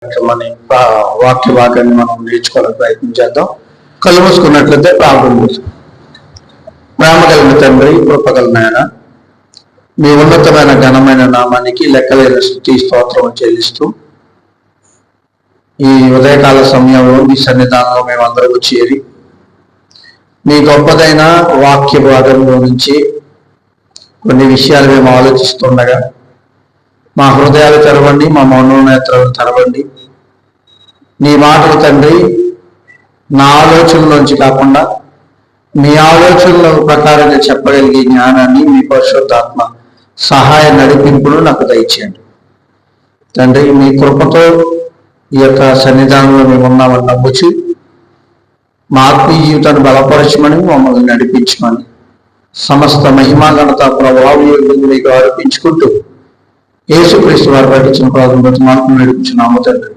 వాక్య భాగాన్ని మనం నేర్చుకోవడానికి ప్రయత్నం చేద్దాం. కళ్ళు మూసుకున్నట్లయితే ప్రార్థన చేసుకుందాం. ప్రేమ కలిగిన తండ్రి, కృపగల నాయన, మీ ఉన్నతమైన ఘనమైన నామానికి లెక్కలేని స్తుతి స్తోత్రం చెల్లిస్తూ ఈ ఉదయకాల సమయంలో మీ సన్నిధానంలో మేమందరూ చేరి మీ గొప్పదైన వాక్య భాగంలో నుంచి కొన్ని విషయాలు మేము ఆలోచిస్తుండగా మా హృదయాలు తెరవండి, మా మనోనేత్రాలు తెరవండి. నీ మాటలు తండ్రి నా ఆలోచనలోంచి కాకుండా మీ ఆలోచనల ప్రకారంగా చెప్పగలిగే జ్ఞానాన్ని మీ పరిశుద్ధాత్మ సహాయ నడిపింపును నాకు దయచేయండి తండ్రి. మీ కృపతో ఈ యొక్క సన్నిధానంలో మేము ఉన్నామని నమ్ముచి మా ఆత్మీయ జీవితాన్ని బలపరచమని, మమ్మల్ని నడిపించమని, సమస్త మహిమాఘనత ప్రభావం మీకు ఆరోపించుకుంటూ యేసుక్రీస్తు వారు పట్టించిన ప్రారంభం మాకు నడిపించున్నాము తండ్రి.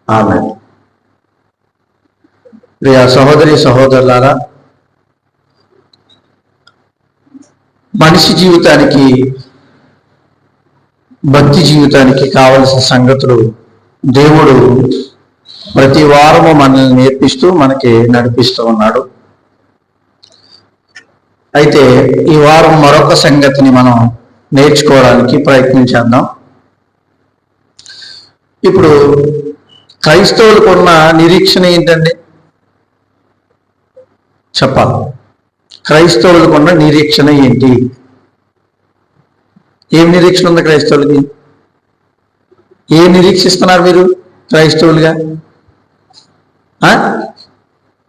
ఆమేన్. ప్రియ సహోదరి సహోదరులారా, మనిషి జీవితానికి, భక్తి జీవితానికి కావలసిన సంగతులు దేవుడు ప్రతి వారము మనల్ని నేర్పిస్తూ మనకి నడిపిస్తూ ఉన్నాడు. అయితే ఈ వారం మరొక సంగతిని మనం నేర్చుకోవడానికి ప్రయత్నించేద్దాం. ఇప్పుడు క్రైస్తవులకు ఉన్న నిరీక్షణ ఏంటండి చెప్పాలి. క్రైస్తవులకు ఉన్న నిరీక్షణ ఏంటి? ఏం నిరీక్షణ ఉంది క్రైస్తవులకి? ఏం నిరీక్షిస్తున్నారు మీరు క్రైస్తవులుగా?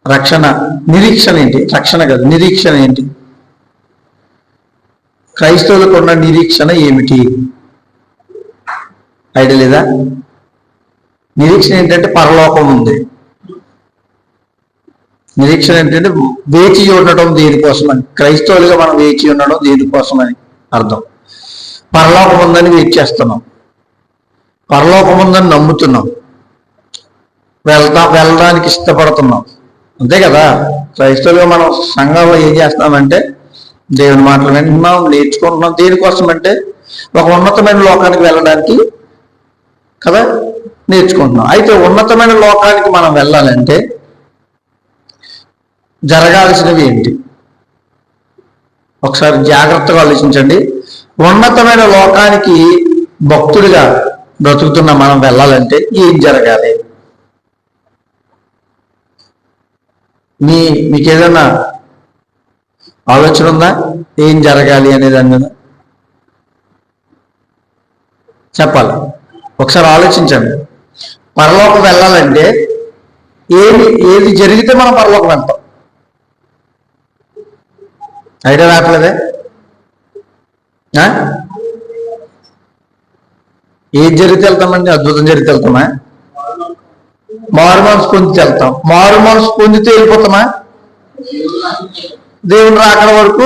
రక్షణ. నిరీక్షణ ఏంటి? రక్షణ కదా, నిరీక్షణ ఏంటి? క్రైస్తవులకు ఉన్న నిరీక్షణ ఏమిటి? ఐడియా లేదా? నిరీక్షణ ఏంటంటే పరలోకం ఉంది. నిరీక్షణ ఏంటంటే వేచి ఉండటం దేనికోసమని. క్రైస్తవులుగా మనం వేచి ఉండడం దేనికోసమని అర్థం. పరలోకం ఉందని వెయిట్ చేస్తున్నాం, పరలోకం ఉందని నమ్ముతున్నాం, వెళ్ళడానికి ఇష్టపడుతున్నాం, అంతే కదా. క్రైస్తవులుగా మనం సంఘంలో ఏం చేస్తామంటే దేవుని మాటలు వింటున్నాం, నేర్చుకుంటున్నాం. దేనికోసం అంటే ఒక ఉన్నతమైన లోకానికి వెళ్ళడానికి కదా నేర్చుకుంటున్నాం. అయితే ఉన్నతమైన లోకానికి మనం వెళ్ళాలంటే జరగాల్సినవి ఏంటి? ఒకసారి జాగ్రత్తగా ఆలోచించండి. ఉన్నతమైన లోకానికి భక్తుడిగా బ్రతుకుతున్న మనం వెళ్ళాలంటే ఏం జరగాలి? మీకు ఏదైనా ఆలోచన ఉందా? ఏం జరగాలి అనే దాని మీద చెప్పాలి. ఒకసారి ఆలోచించండి. పరలోకం వెళ్ళాలంటే ఏది జరిగితే మనం పరలోకం వెళ్తాం? ఐడియా రావట్లేదే? ఏది జరిగితే వెళ్తామండి? అద్భుతం జరిగితే వెళ్తామా? మారు మనసు పొందితే వెళ్తాం. మారు మనసు పొందితే వెళ్ళిపోతామా? దేవుని రాకడ వరకు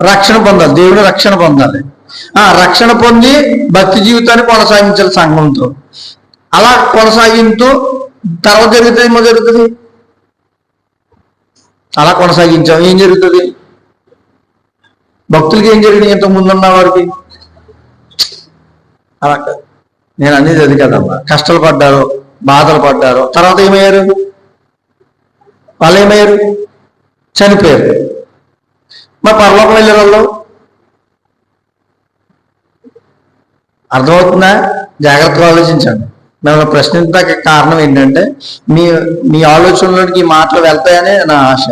రక్షణ పొందాలి. దేవుని రక్షణ పొందాలి. రక్షణ పొంది భక్తి జీవితాన్ని కొనసాగించాలి సంఘంతో. అలా కొనసాగించు తర్వాత జరిగితే ఏమో జరుగుతుంది. అలా కొనసాగించాం, ఏం జరుగుతుంది? భక్తులకి ఏం జరిగింది? ఇంత ముందున్న వారికి అలా నేను అనేది అది కదమ్మా. కష్టాలు పడ్డారు, బాధలు పడ్డారు, తర్వాత ఏమయ్యారు? వాళ్ళు ఏమయ్యారు? చనిపోయారు. మరి పరలోకం వెళ్ళే వాళ్ళు అర్థమవుతుందా? జాగ్రత్తగా ఆలోచించండి. మేము ప్రశ్నించడానికి కారణం ఏంటంటే మీ ఆలోచనలోకి ఈ మాటలు వెళ్తాయనే నా ఆశ.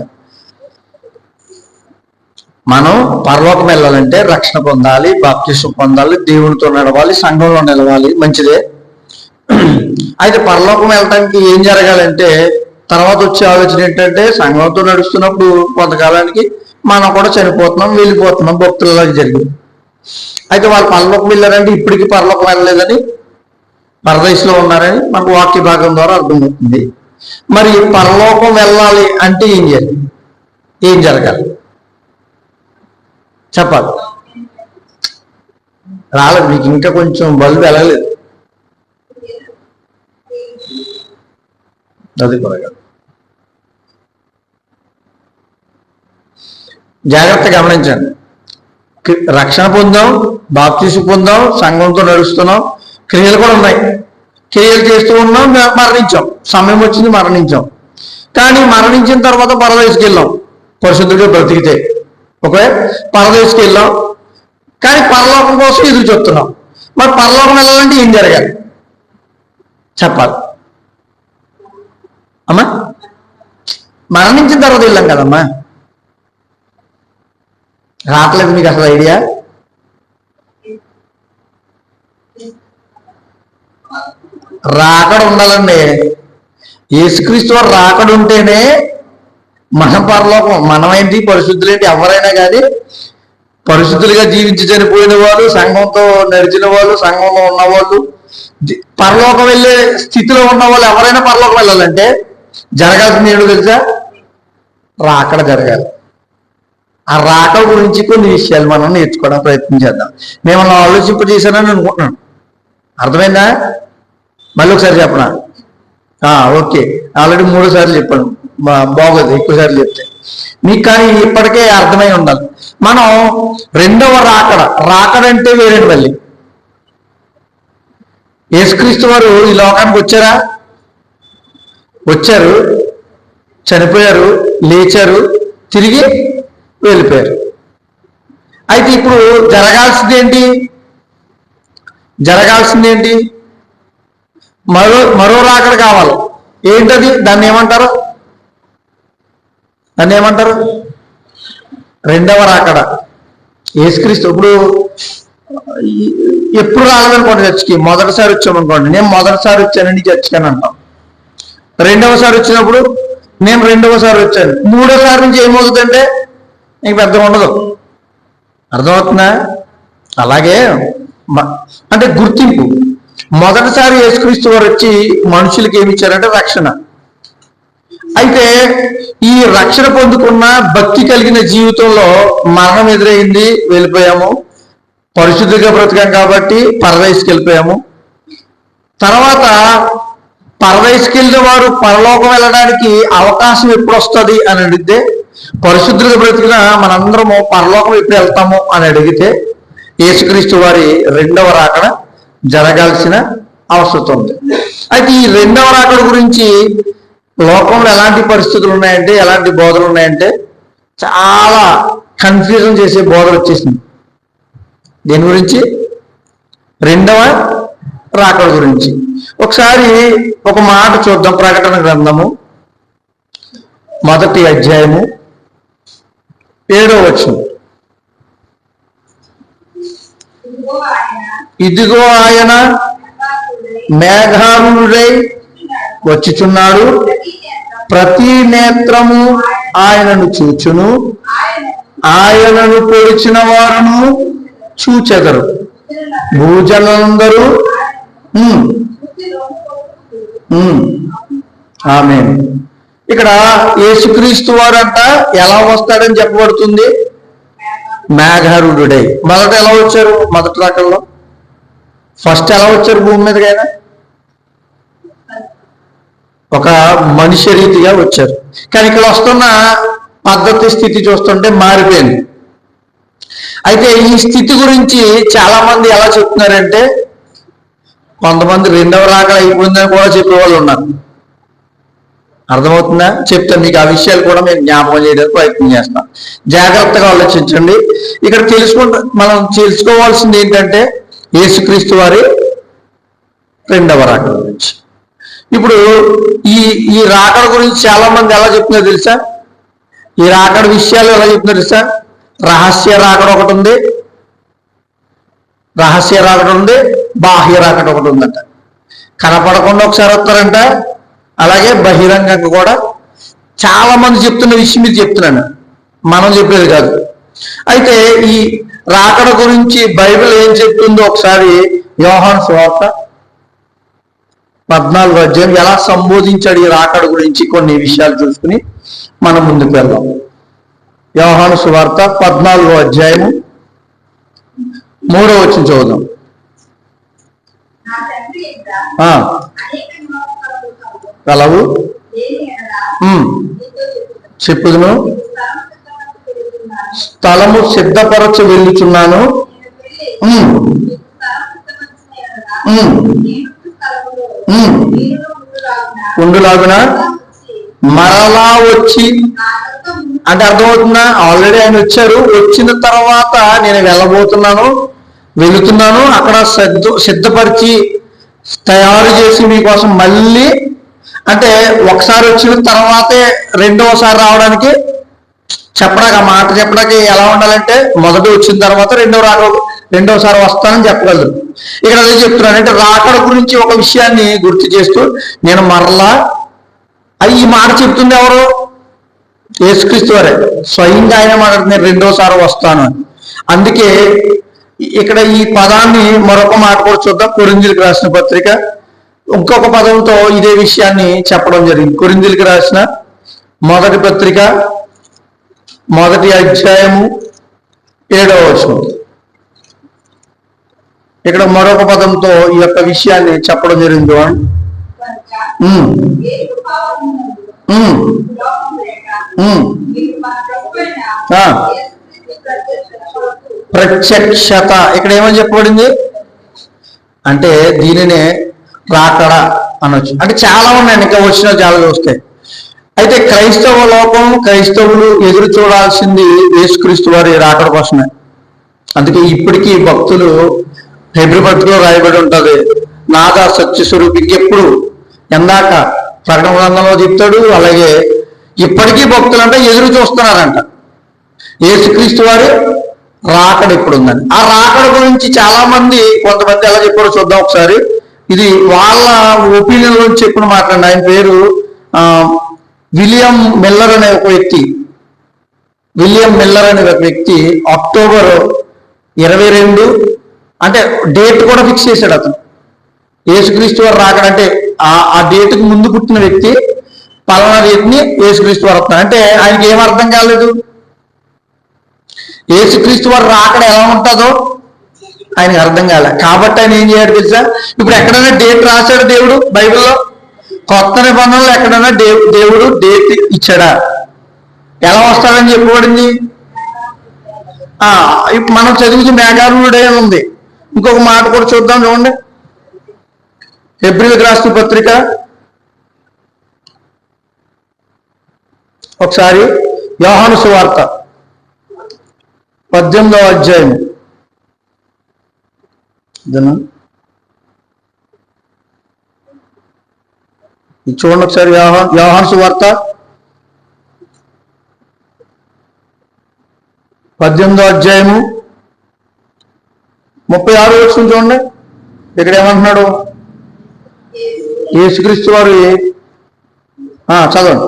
మనం పరలోకం వెళ్ళాలంటే రక్షణ పొందాలి, బాప్తిసం పొందాలి, దేవునితో నడవాలి, సంఘంలో నిలవాలి, మంచిదే. అయితే పరలోకం వెళ్ళటానికి ఏం జరగాలంటే తర్వాత వచ్చే ఆలోచన ఏంటంటే సంఘంతో నడుస్తున్నప్పుడు కొంతకాలానికి మనం కూడా చనిపోతున్నాం, వెళ్ళిపోతున్నాం, భక్తులలాగా జరిగింది. అయితే వాళ్ళు పరలోకం వెళ్ళారంటే ఇప్పటికీ పరలోకం వెళ్ళలేదని, పరదేశంలో ఉన్నారని మనకు వాక్య భాగం ద్వారా అర్థమవుతుంది. మరి పరలోకం వెళ్ళాలి అంటే ఏం చేయాలి? ఏం జరగాలి చెప్పాలి. రాలేదు మీకు ఇంకా, కొంచెం బల్బు వెళ్ళలేదు. అది కూడా జాగ్రత్త గమనించండి. రక్షణ పొందాం, బాప్తిసం పొందాం, సంఘంతో నడుస్తున్నాం, క్రియలు కూడా ఉన్నాయి. క్రియలు చేస్తూ ఉన్నాం, మరణించాం, సమయం వచ్చింది మరణించాం. కానీ మరణించిన తర్వాత పరదేశకి వెళ్ళాం పరిశుద్ధుడిగా బ్రతికితే. ఓకే, పరదేశకి వెళ్ళాం, కానీ పరలోకం కోసం ఎదురు చూస్తున్నాం. మరి పరలోకం వెళ్ళాలంటే ఏం జరగాలి చెప్పాలి అమ్మా? మరణించిన తర్వాత వెళ్ళాం కదమ్మా. రావట్లేదు మీకు అసలు ఐడియా? రాకడ ఉండాలండి. యేసుక్రీస్తు వారు రాకడ ఉంటేనే మన పరలోకం. మనమేంటి, పరిశుద్ధులేంటి, ఎవరైనా కానీ పరిశుద్ధులుగా జీవించి చనిపోయిన వాళ్ళు, సంఘంతో నడిచిన వాళ్ళు, సంఘంలో ఉన్నవాళ్ళు, పరలోకం వెళ్ళే స్థితిలో ఉన్న వాళ్ళు ఎవరైనా పరలోకం వెళ్ళాలంటే జరగాల్సింది ఏంటో తెలుసా? రాకడ జరగాలి. ఆ రాకడ గురించి కొన్ని విషయాలు మనం నేర్చుకోవడం ప్రయత్నం చేద్దాం. మేము ఆలోచింపజేశానని అనుకుంటున్నాను. అర్థమైందా? మళ్ళీ ఒకసారి చెప్పనా? ఓకే, ఆల్రెడీ 3 సార్లు చెప్పాను, బాగోదు ఎక్కువ సార్లు చెప్తే మీకు. కానీ ఇప్పటికే అర్థమై ఉండాలి. మనం రెండవ రాకడ అంటే వేరేంటి. మళ్ళీ యేసుక్రీస్తు వారు ఈ లోకానికి వచ్చారు, చనిపోయారు, లేచారు, తిరిగి వెళ్ళిపోయారు. అయితే ఇప్పుడు జరగాల్సిందేంటి? మరో రాకడ కావాలి. ఏంటది? దాన్ని ఏమంటారు? రెండవ రాకడ. యేసుక్రీస్తు ఇప్పుడు ఎప్పుడు రాలేదనుకోండి చర్చికి, మొదటిసారి వచ్చామనుకోండి, నేను మొదటిసారి వచ్చానండి చర్చికి అని అంటాం. రెండవసారి వచ్చినప్పుడు నేను రెండవసారి వచ్చాను. మూడోసారి నుంచి ఏమవుతుందంటే ఇంక పెద్దగా ఉండదు. అర్థమవుతుందా? అలాగే అంటే గుర్తింపు. మొదటిసారి యేసుక్రీస్తు వారు వచ్చి మనుషులకి ఏమి ఇచ్చారంటే రక్షణ. అయితే ఈ రక్షణ పొందుకున్న భక్తి కలిగిన జీవితంలో మరణం ఎదురైంది, వెళ్ళిపోయాము. పరిశుద్ధిగా బ్రతికాం కాబట్టి పరదేశకి వెళ్ళిపోయాము. తర్వాత పరదేశకి వెళ్ళిన వారు పరలోకం వెళ్ళడానికి అవకాశం ఎప్పుడు వస్తుంది అని అడిగితే, పరిశుద్ధులుగా బ్రతికిన మనందరము పరలోకం ఎప్పుడు వెళ్తాము అని అడిగితే, యేసుక్రీస్తు వారి రెండవ రాకడ జరగాల్సిన అవసరం ఉంది. అయితే ఈ రెండవ రాకడ గురించి లోకంలో ఎలాంటి పరిస్థితులు ఉన్నాయంటే, ఎలాంటి బోధలు ఉన్నాయంటే, చాలా కన్ఫ్యూజన్ చేసే బోధలు వచ్చేసింది. దేని గురించి? రెండవ రాకడ గురించి. ఒకసారి ఒక మాట చూద్దాం. ప్రకటన గ్రంథము 1వ అధ్యాయము 7వ వచనం. ఇదిగో ఆయన మేఘారుడై వచ్చుచున్నాడు, ప్రతి నేత్రము ఆయనను చూచును, ఆయనను పొడిచిన వారును చూచెదరు, భూజనులందరూ. ఆమేన్. ఇక్కడ యేసుక్రీస్తు వారంట ఎలా వస్తాడని చెప్పబడుతుంది? మేఘారుడై. మొదట ఎలా వచ్చారు? మొదటి రకంలో ఫస్ట్ ఎలా వచ్చారు భూమి మీదకి? ఆయన ఒక మనిషి రీతిగా వచ్చారు. కానీ ఇక్కడ వస్తున్న పద్ధతి, స్థితి చూస్తుంటే మారిపోయింది. అయితే ఈ స్థితి గురించి చాలా మంది ఎలా చెప్తున్నారంటే, కొంతమంది రెండవ రాకడ అయిపోయిందని కూడా చెప్పేవాళ్ళు ఉన్నారు. అర్థమవుతుందా? చెప్తాను మీకు. ఆ విషయాలు కూడా మేము జ్ఞాపకం చేయడానికి ప్రయత్నం చేస్తాం. జాగ్రత్తగా ఆలోచించండి. ఇక్కడ మనం తెలుసుకోవాల్సింది ఏంటంటే యేసుక్రీస్తు వారి రెండవ రాకడ గురించి. ఇప్పుడు ఈ రాకడ గురించి చాలా మంది ఎలా చెప్తున్నారు తెలుసా? ఈ రాకడ విషయాలు ఎలా చెప్తున్నారు తెలుసా? రహస్య రాకడ ఒకటి ఉంది, బాహ్య రాకడ ఒకటి ఉందంట. కనపడకుండా ఒకసారి వస్తారంట, అలాగే బహిరంగంగా కూడా. చాలా మంది చెప్తున్న విషయం ఇది చెప్తున్నాను, మనం చెప్పేది కాదు. అయితే ఈ రాకడ గురించి బైబిల్ ఏం చెప్తుందో ఒకసారి యోహాను సువార్త 14వ అధ్యాయం ఎలా సంబోధించాడు ఈ రాకడ గురించి కొన్ని విషయాలు చూసుకుని మనం ముందుకు వెళ్దాం. యోహాను సువార్త 14వ అధ్యాయము 3వ వచనం చదువుదాం. కలవు చెప్పుదును, స్థలము సిద్ధపరచ వెళ్ళుచున్నాను. ఉండులాగున మరలా వచ్చి అంటే అర్థమవుతుందా? ఆల్రెడీ ఆయన వచ్చారు, వచ్చిన తర్వాత నేను వెళ్ళబోతున్నాను, వెళుతున్నాను, అక్కడ సిద్ధపరిచి తయారు చేసి మీకోసం మళ్ళీ, అంటే ఒకసారి వచ్చిన తర్వాతే రెండవసారి రావడానికి చెప్పడానికి, ఆ మాట చెప్పడానికి ఎలా ఉండాలంటే మొదటి వచ్చిన తర్వాత రెండవసారి వస్తానని చెప్పగలరు. ఇక్కడ అదే చెప్తున్నాను, అంటే రాకడ గురించి ఒక విషయాన్ని గుర్తు చేస్తూ నేను మరలా ఈ మాట చెప్తుంది ఎవరు? యేసుక్రీస్తు వారే స్వయంగా ఆయన మాట్లాడుతున్నారు, రెండోసారి వస్తాను అని. అందుకే ఇక్కడ ఈ పదాన్ని మరొక మాట కూడా చూద్దాం. కొరింథీయులకు రాసిన పత్రిక ఇంకొక పదంతో ఇదే విషయాన్ని చెప్పడం జరిగింది. కొరింథీయులకు రాసిన మొదటి పత్రిక 1వ అధ్యాయము 7వ వచనం. ఇక్కడ మరొక పదంతో ఈ యొక్క విషయాన్ని చెప్పడం జరిగింది. ప్రత్యక్షత ఇక్కడ ఏమని చెప్పబడింది అంటే దీనినే రాకడ అనొచ్చు. అంటే చాలా ఉన్నాయండి, ఇంకా వచ్చిన చాలా చూస్తే. అయితే క్రైస్తవ లోకం, క్రైస్తవులు ఎదురు చూడాల్సింది యేసుక్రీస్తు వారి రాకడ కోసమే. అందుకే ఇప్పటికీ భక్తులు హెబ్రీ పత్రికలో రాయబడి ఉంటుంది, నాదా సత్య స్వరూపికి ఎప్పుడు ఎందాక ప్రకటన గ్రంథంలో చెప్తాడు. అలాగే ఇప్పటికీ భక్తులంటే ఎదురు చూస్తున్నారంట యేసుక్రీస్తు వారి రాకడ ఎప్పుడు ఉందని. ఆ రాకడ గురించి చాలా మంది, కొంతమంది ఎలా చెప్పారో చూద్దాం ఒకసారి. ఇది వాళ్ళ ఒపీనియన్ లో చెప్పిన మాట్లాడండి. ఆయన పేరు విలియం మిల్లర్ అనే ఒక వ్యక్తి. విలియం మిల్లర్ అనే ఒక వ్యక్తి అక్టోబర్ 22 అంటే డేట్ కూడా ఫిక్స్ చేశాడు అతను. యేసుక్రీస్తు వారు రాకడంటే ఆ డేట్కి ముందు పుట్టిన వ్యక్తి పలానా డేట్ని యేసుక్రీస్తు వారు వస్తున్నారు అంటే ఆయనకి ఏం అర్థం కాలేదు. యేసుక్రీస్తు వారు రాకడ ఎలా ఉంటుందో ఆయనకి అర్థం కాలే. కాబట్టి ఆయన ఏం చేయాడు తెలుసా? ఇప్పుడు ఎక్కడైనా డేట్ రాశాడు దేవుడు బైబిల్లో? కొత్త నిబంధనలు ఎక్కడైనా దేవుడు డేట్ ఇచ్చాడా? ఎలా వస్తాడని చెప్పబడింది? ఇప్పుడు మనం చదివించిన మేఘారుడే ఉంది. ఇంకొక మాట కూడా చూద్దాం, చూడండి. హెబ్రీయులకు రాసిన పత్రిక ఒకసారి యోహాను సువార్త 18వ అధ్యాయం. చూడండి ఒకసారి యోహాను సువార్త 18వ అధ్యాయము 36వ వచనం చూడండి. ఇక్కడ ఏమంటున్నాడు? యేసుక్రీస్తు వారు చదవండి.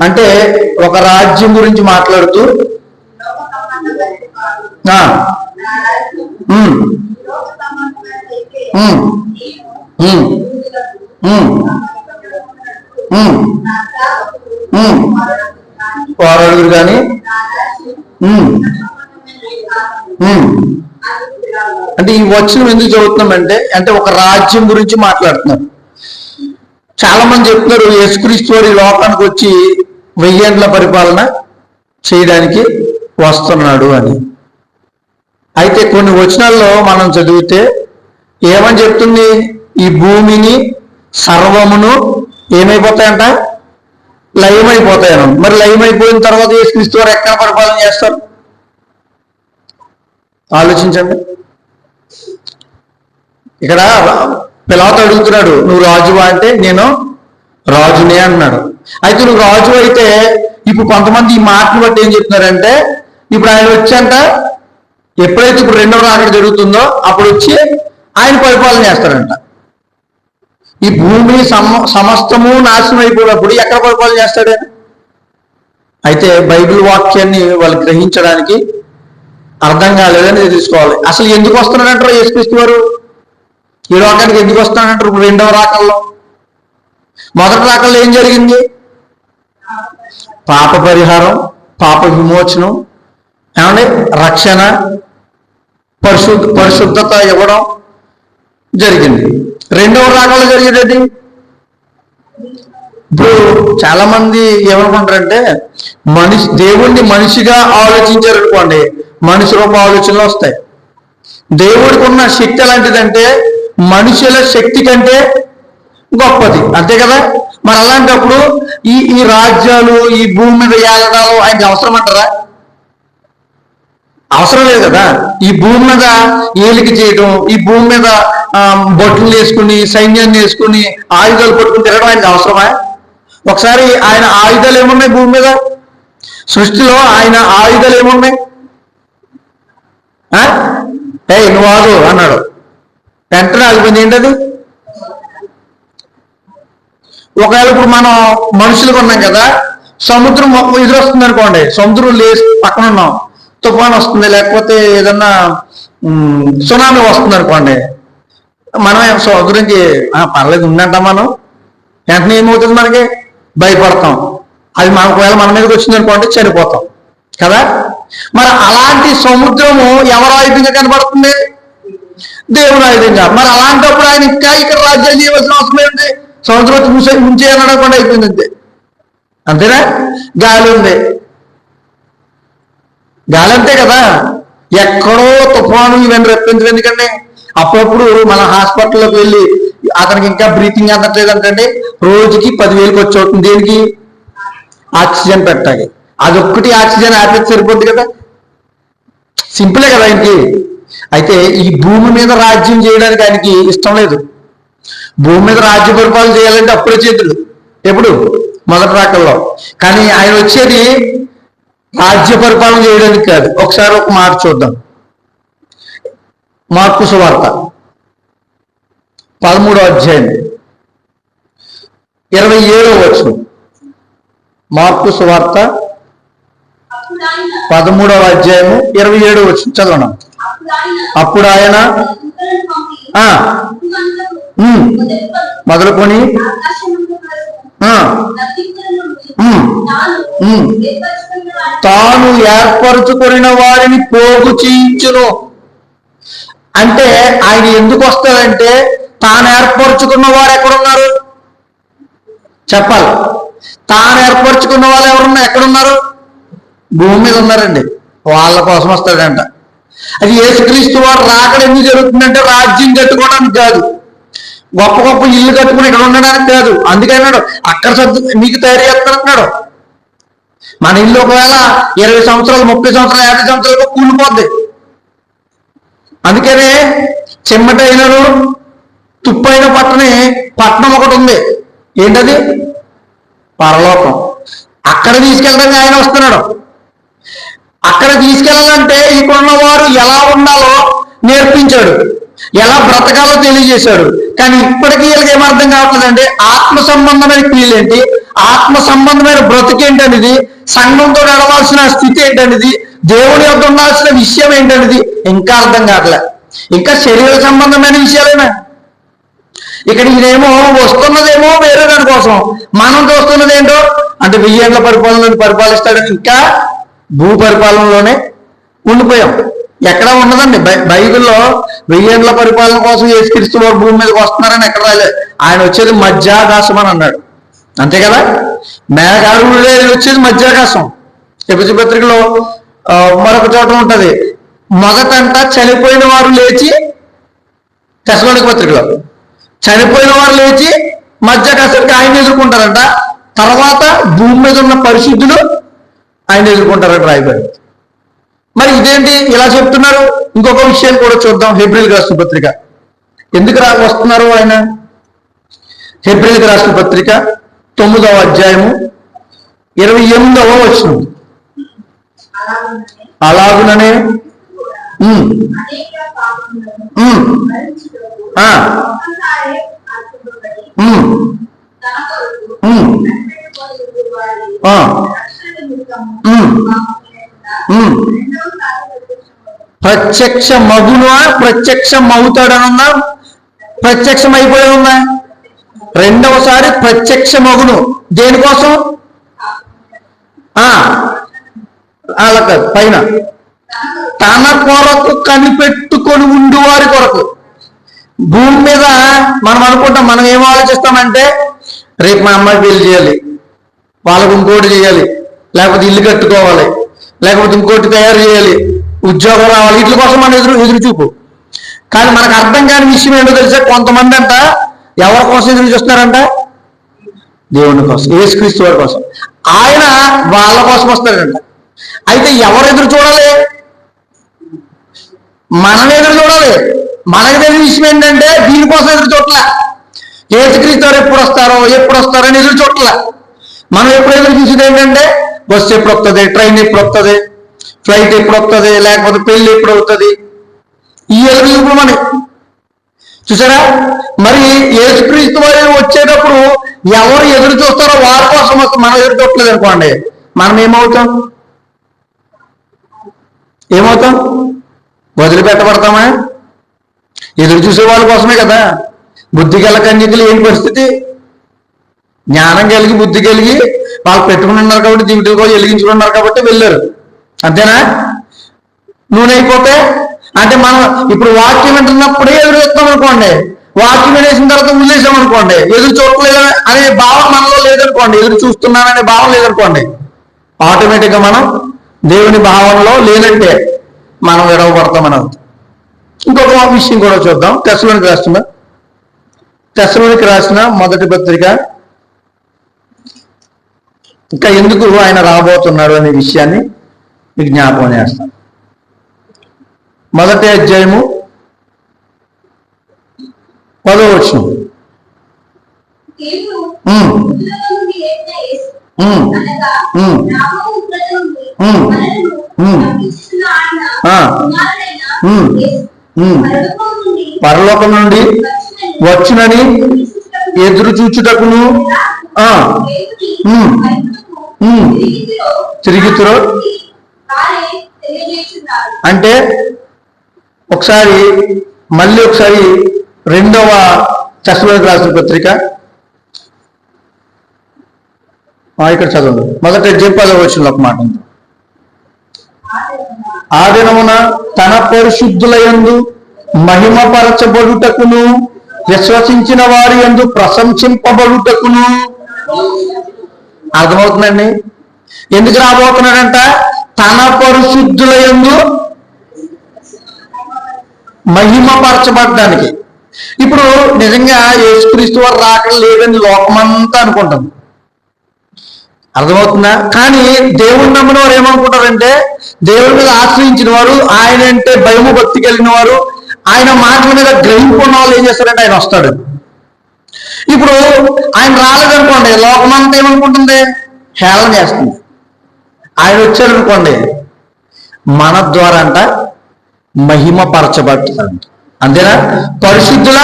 అంటే ఒక రాజ్యం గురించి మాట్లాడుతూ పోరాడుగురు కానీ అంటే ఈ వచనం ఎందుకు చదువుతున్నామంటే అంటే ఒక రాజ్యం గురించి మాట్లాడుతున్నారు. చాలా మంది చెప్తున్నారు యేసుక్రీస్తు వారి లోకానికి వచ్చి 1000 ఏళ్ల పరిపాలన చేయడానికి వస్తున్నాడు అని. అయితే కొన్ని వచనాల్లో మనం చదివితే ఏమని చెప్తుంది? ఈ భూమిని సర్వమును ఏమైపోతాయంట? లయమైపోతాయను. మరి లయమైపోయిన తర్వాత యేసుక్రీస్తు వారు ఎక్కడ పరిపాలన చేస్తారు? ఆలోచించండి. ఇక్కడ పిలాతు అడుగుతున్నాడు, నువ్వు రాజువా అంటే నేను రాజునే అన్నాడు. అయితే నువ్వు రాజు అయితే ఇప్పుడు కొంతమంది ఈ మాటను బట్టి ఏం చెప్తున్నారంటే ఇప్పుడు ఆయన వచ్చాక ఎప్పుడైతే ఇప్పుడు రెండవ రాకడ జరుగుతుందో అప్పుడు వచ్చి ఆయన పరిపాలన చేస్తారంట. ఈ భూమి సమస్తము నాశనం అయిపోయినప్పుడు ఎక్కడ పరిపాలన చేస్తాడు? అయితే బైబిల్ వాక్యాన్ని వాళ్ళు గ్రహించడానికి అర్థం కాలేదని తెలుసుకోవాలి. అసలు ఎందుకు వస్తున్నాడంటారు యేసుక్రీస్తు వారు ఈ లోకానికి? ఎందుకు వస్తున్నాడంటారు? ఇప్పుడు రెండవ రాకల్లో, మొదటి రాకల్లో ఏం జరిగింది? పాప పరిహారం, పాప విమోచనం, ఏమంటే రక్షణ, పరిశుద్ధత ఇవ్వడం జరిగింది. రెండవ రాకల్లో జరిగేది ఇప్పుడు చాలా మంది ఏమనుకుంటారంటే దేవుణ్ణి మనిషిగా ఆలోచించారు అనుకోండి, మనిషి రూప ఆలోచనలు వస్తాయి. దేవుడికి ఉన్న శక్తి ఎలాంటిదంటే మనుషుల శక్తి కంటే గొప్పది, అంతే కదా. మరి అలాంటప్పుడు ఈ రాజ్యాలు, ఈ భూమి మీద ఏలడాలు ఆయనకి అవసరం అంటారా? అవసరం లేదు కదా. ఈ భూమి మీద ఏలిక చేయడం, ఈ భూమి మీద బొట్లు వేసుకుని, సైన్యాన్ని వేసుకుని, ఆయుధాలు పట్టుకుని తిరగడం ఆయనకి అవసరమా? ఒకసారి ఆయన ఆయుధాలు ఏమున్నాయి భూమి మీద? సృష్టిలో ఆయన ఆయుధాలు ఏమున్నాయి? నువ్వు ఆగు అన్నాడు, వెంటనే ఆగిపోయింది. ఏంటది? ఒకవేళ ఇప్పుడు మనం మనుషులకు ఉన్నాం కదా, సముద్రం ఎదురొస్తుంది అనుకోండి, సముద్రం లేచి పక్కన ఉన్నాం, తుఫాన్ వస్తుంది, లేకపోతే ఏదన్నా సునామీ వస్తుంది అనుకోండి, మనం సముద్రంకి పర్లేదు ఉందంటాం, మనం వెంటనే ఏమవుతుంది, మనకి భయపడతాం. అది మన ఒకవేళ మన మీదకి వచ్చింది అనుకోండి, చనిపోతాం కదా. మరి అలాంటి సముద్రము ఎవరు ఆయుధంగా కనబడుతుంది? దేవుని ఆయుధంగా. మరి అలాంటప్పుడు ఆయన ఇంకా ఇక్కడ రాజ్యాలు చేయవలసిన అవసరం ఏంటి? సముద్రం ముంచేయనకుండా అయిపోయింది, అంతే. అంతేనా? గాలి ఉంది, గాలి అంతే కదా. ఎక్కడో తుఫాను ఇవన్నీ రప్పించడం ఎందుకండి? అప్పుడప్పుడు మన హాస్పిటల్లోకి వెళ్ళి అతనికి ఇంకా బ్రీతింగ్ అందట్లేదంటే రోజుకి 10,000 ఖర్చు అవుతుంది. దేనికి? ఆక్సిజన్ పెట్టాలి. అదొక్కటి ఆక్సిజన్ ఆపేది సరిపోద్ది కదా. సింపులే కదా ఆయనకి. అయితే ఈ భూమి మీద రాజ్యం చేయడానికి ఆయనకి ఇష్టం లేదు. భూమి మీద రాజ్య పరిపాలన చేయాలంటే అప్పుడే చేతులు, ఎప్పుడు? మొదటి రాకల్లో. కానీ ఆయన వచ్చేది రాజ్య పరిపాలన చేయడానికి కాదు. ఒకసారి ఒక మాట చూద్దాం. మార్కు సువార్త 13వ అధ్యాయం 27వ వచనం. మార్కు సువార్త 13వ అధ్యాయము 27వ వచనం చదవడం. అప్పుడు ఆయన మొదలుకొని తాను ఏర్పరచుకున్న వారిని పోగు చేయించును. అంటే ఆయన ఎందుకు వస్తాడంటే, తాను ఏర్పరచుకున్న వారు ఎక్కడున్నారు చెప్పాలి. తాను ఏర్పరచుకున్న వాళ్ళు ఎవరున్నారు, ఎక్కడున్నారు? భూమి మీద ఉన్నారండి. వాళ్ళ కోసం వస్తాడంట. అది యేసుక్రీస్తు వారు రాకడ ఎందుకు జరుగుతుందంటే రాజ్యం కట్టుకోవడానికి కాదు, గొప్ప గొప్ప ఇల్లు కట్టుకుని ఇక్కడ ఉండడానికి కాదు. అందుకన్నాడు అక్కడ మీకు తయారు చేస్తానంటున్నాడు. మన ఇల్లు ఒకవేళ 20 సంవత్సరాలు, 30 సంవత్సరాలు, 50 సంవత్సరాలు కూలిపోద్ది. అందుకనే చెమ్మటైనను తుప్పైన పట్టణం ఒకటి ఉంది. ఏంటది? పరలోకం. అక్కడ తీసుకెళ్ళడానికి ఆయన వస్తున్నాడు. అక్కడ తీసుకెళ్ళాలంటే ఇక్కడున్న వారు ఎలా ఉండాలో నేర్పించాడు, ఎలా బ్రతకాలో తెలియజేశాడు. కానీ ఇప్పటికీ వీళ్ళకి ఏమర్థం కావట్లేదంటే ఆత్మ సంబంధమైన క్రియలు ఏంటి, ఆత్మ సంబంధమైన బ్రతుకేంటి అనేది, సంఘంతో నడవాల్సిన స్థితి ఏంటనేది, దేవుని యొక్క ఉండాల్సిన విషయం ఏంటనేది ఇంకా అర్థం కావట్లే. ఇంకా శరీర సంబంధమైన విషయాలేనా. ఇక్కడ ఈయనేమో వస్తున్నదేమో వేరే దానికోసం, మనం చూస్తున్నది ఏంటో అంటే 1000 ఏళ్ల పరిపాలన పరిపాలిస్తాడని ఇంకా భూ పరిపాలనలోనే ఉండిపోయాం. ఎక్కడ ఉన్నదండి బైబిల్లో 1000 ఏళ్ల పరిపాలన కోసం యేసుక్రీస్తు వారు భూమి మీదకి వస్తున్నారని ఎక్కడ రాలేదు. ఆయన వచ్చేది మధ్యాకాశం అని అన్నాడు, అంతే కదా. మేఘారులే వచ్చేది మధ్యాకాశం. ఎపిసి పత్రికలో మరొక చోట ఉంటది, మొదటంట చనిపోయిన వారు లేచి, తెస్సలోనిక పత్రికలో చనిపోయిన వారు లేచి మధ్యాకాశానికి ఆయన ఎదుర్కొంటారంట. తర్వాత భూమి మీద ఉన్న పరిశుద్ధులు ఆయన ఎదుర్కొంటారంట రాయబడి. మరి ఇదేంటి ఇలా చెప్తున్నారు? ఇంకొక విషయం కూడా చూద్దాం. హెబ్రీయులకు రాసిన పత్రిక ఎందుకు వస్తున్నారు ఆయన? హెబ్రీయులకు రాసిన పత్రిక 9వ అధ్యాయము 28వ వచనం. అలాగుననే ప్రత్యక్ష మగునా ప్రత్యక్షం అవుతాడనుందా? ప్రత్యక్షం అయిపోయి ఉందా? రెండవసారి ప్రత్యక్ష మగును. దేనికోసం? అలా కాదు, పైన తన కొరకు కనిపెట్టుకొని ఉండు వారి కొరకు. భూమి మీద మనం అనుకుంటాం, మనం ఏం ఆలోచిస్తామంటే రేపు మా అమ్మాయి పెళ్లి చేయాలి, వాళ్ళకు ఇంకోటి చేయాలి, లేకపోతే ఇల్లు కట్టుకోవాలి, లేకపోతే ఇంకోటి తయారు చేయాలి, ఉద్యోగం రావాలి, వీటి కోసం మన ఎదురు చూపు. కానీ మనకు అర్థం కాని విషయం ఏంటో తెలిసే కొంతమంది అంట ఎవరి కోసం ఎదురు చూస్తున్నారంట? దేవుని కోసం, యేసుక్రీస్తు వారి కోసం. ఆయన వాళ్ళ కోసం వస్తాడంట. అయితే ఎవరు ఎదురు చూడాలి? మనం ఎదురు చూడాలి. మనకు తెలిసిన విషయం ఏంటంటే దీనికోసం ఎదురు చూడలే. యేసుక్రీస్తు వారు ఎప్పుడు వస్తారో అని ఎదురు చూడలే. మనం ఎప్పుడు ఎదురు చూసేది ఏంటంటే బస్సు ఎప్పుడు వస్తుంది, ట్రైన్ ఎప్పుడు వస్తుంది, ఫ్లైట్ ఎప్పుడు వస్తుంది, లేకపోతే పెళ్లి ఎప్పుడు అవుతుంది, ఈ ఎదురు చూపులు మనకి. చూసారా? మరి యేసుక్రీస్తు వారు వచ్చేటప్పుడు ఎవరు ఎదురు చూస్తారో వారి కోసం వస్తే మనం ఎదురు చూడలేదు అనుకోండి, మనం ఏమవుతాం? వదిలిపెట్టబడతామా? ఎదురు చూసే వాళ్ళ కోసమే కదా. బుద్ధి గల కన్యకులు ఏంటి పరిస్థితి? జ్ఞానం కలిగి బుద్ధి కలిగి వాళ్ళు పెట్టుకుని ఉన్నారు కాబట్టి దీవిటికి కూడా వెలిగించుకున్నారు కాబట్టి వెళ్ళారు. అంతేనా? నూనె అయిపోతే అంటే మనం ఇప్పుడు వాక్యం వింటున్నప్పుడే ఎదురు చూస్తాం అనుకోండి, వాక్యం వినేసిన తర్వాత వదిలేసాం అనుకోండి, ఎదురు చూడలేదు అనే భావం మనలో లేదనుకోండి, ఎదురు చూస్తున్నాననే భావం లేదనుకోండి, ఆటోమేటిక్గా మనం దేవుని భావంలో లేనంటే మనం విడవబడతామని అర్థం. ఇంకొక విషయం కూడా చూద్దాం. తెస్సలోనికి రాసిన మొదటి పత్రిక. ఇంకా ఎందుకు ఆయన రాబోతున్నాడు అనే విషయాన్ని మీకు జ్ఞాపకం చేస్తాను. మొదటి అధ్యాయము 10వ వచనం. పరలోకం నుండి వచ్చునని ఎదురు చూచుటకును తిరిగితురో అంటే మళ్ళీ ఒకసారి 2వ తెస్సలోనికి రాసిన పత్రిక ఇక్కడ చదవండి. మొదట చెప్పాలి వచ్చిన ఒక మాట. ఆ దినమున తన పరిశుద్ధులయందు మహిమపరచబడుటకును విశ్వసించిన వారి యందు ప్రశంసింపబడుటకును. అర్థమవుతుందండి? ఎందుకు రాబోతున్నాడంట? తన పరిశుద్ధులయందు మహిమపరచబడడానికి. ఇప్పుడు నిజంగా యేసుక్రీస్తు వారు రాకడం లేదని లోకమంతా అనుకుంటాం. అర్థమవుతుందా? కానీ దేవుని నమ్మిన వారు ఏమనుకుంటారంటే దేవుడి మీద ఆశ్రయించిన వారు, ఆయన అంటే భయము భక్తి కలిగిన వారు, ఆయన మాటల మీద గ్రహింపు ఉన్న వాళ్ళు ఏం చేస్తారంటే ఆయన వస్తాడు. ఇప్పుడు ఆయన రాలేదనుకోండి, లోకమంతా ఏమనుకుంటుంది? హేళన చేస్తుంది. ఆయన వచ్చారనుకోండి, మన ద్వారా అంట మహిమపరచబడుతుందంట. అంతేనా? పరిశుద్ధుల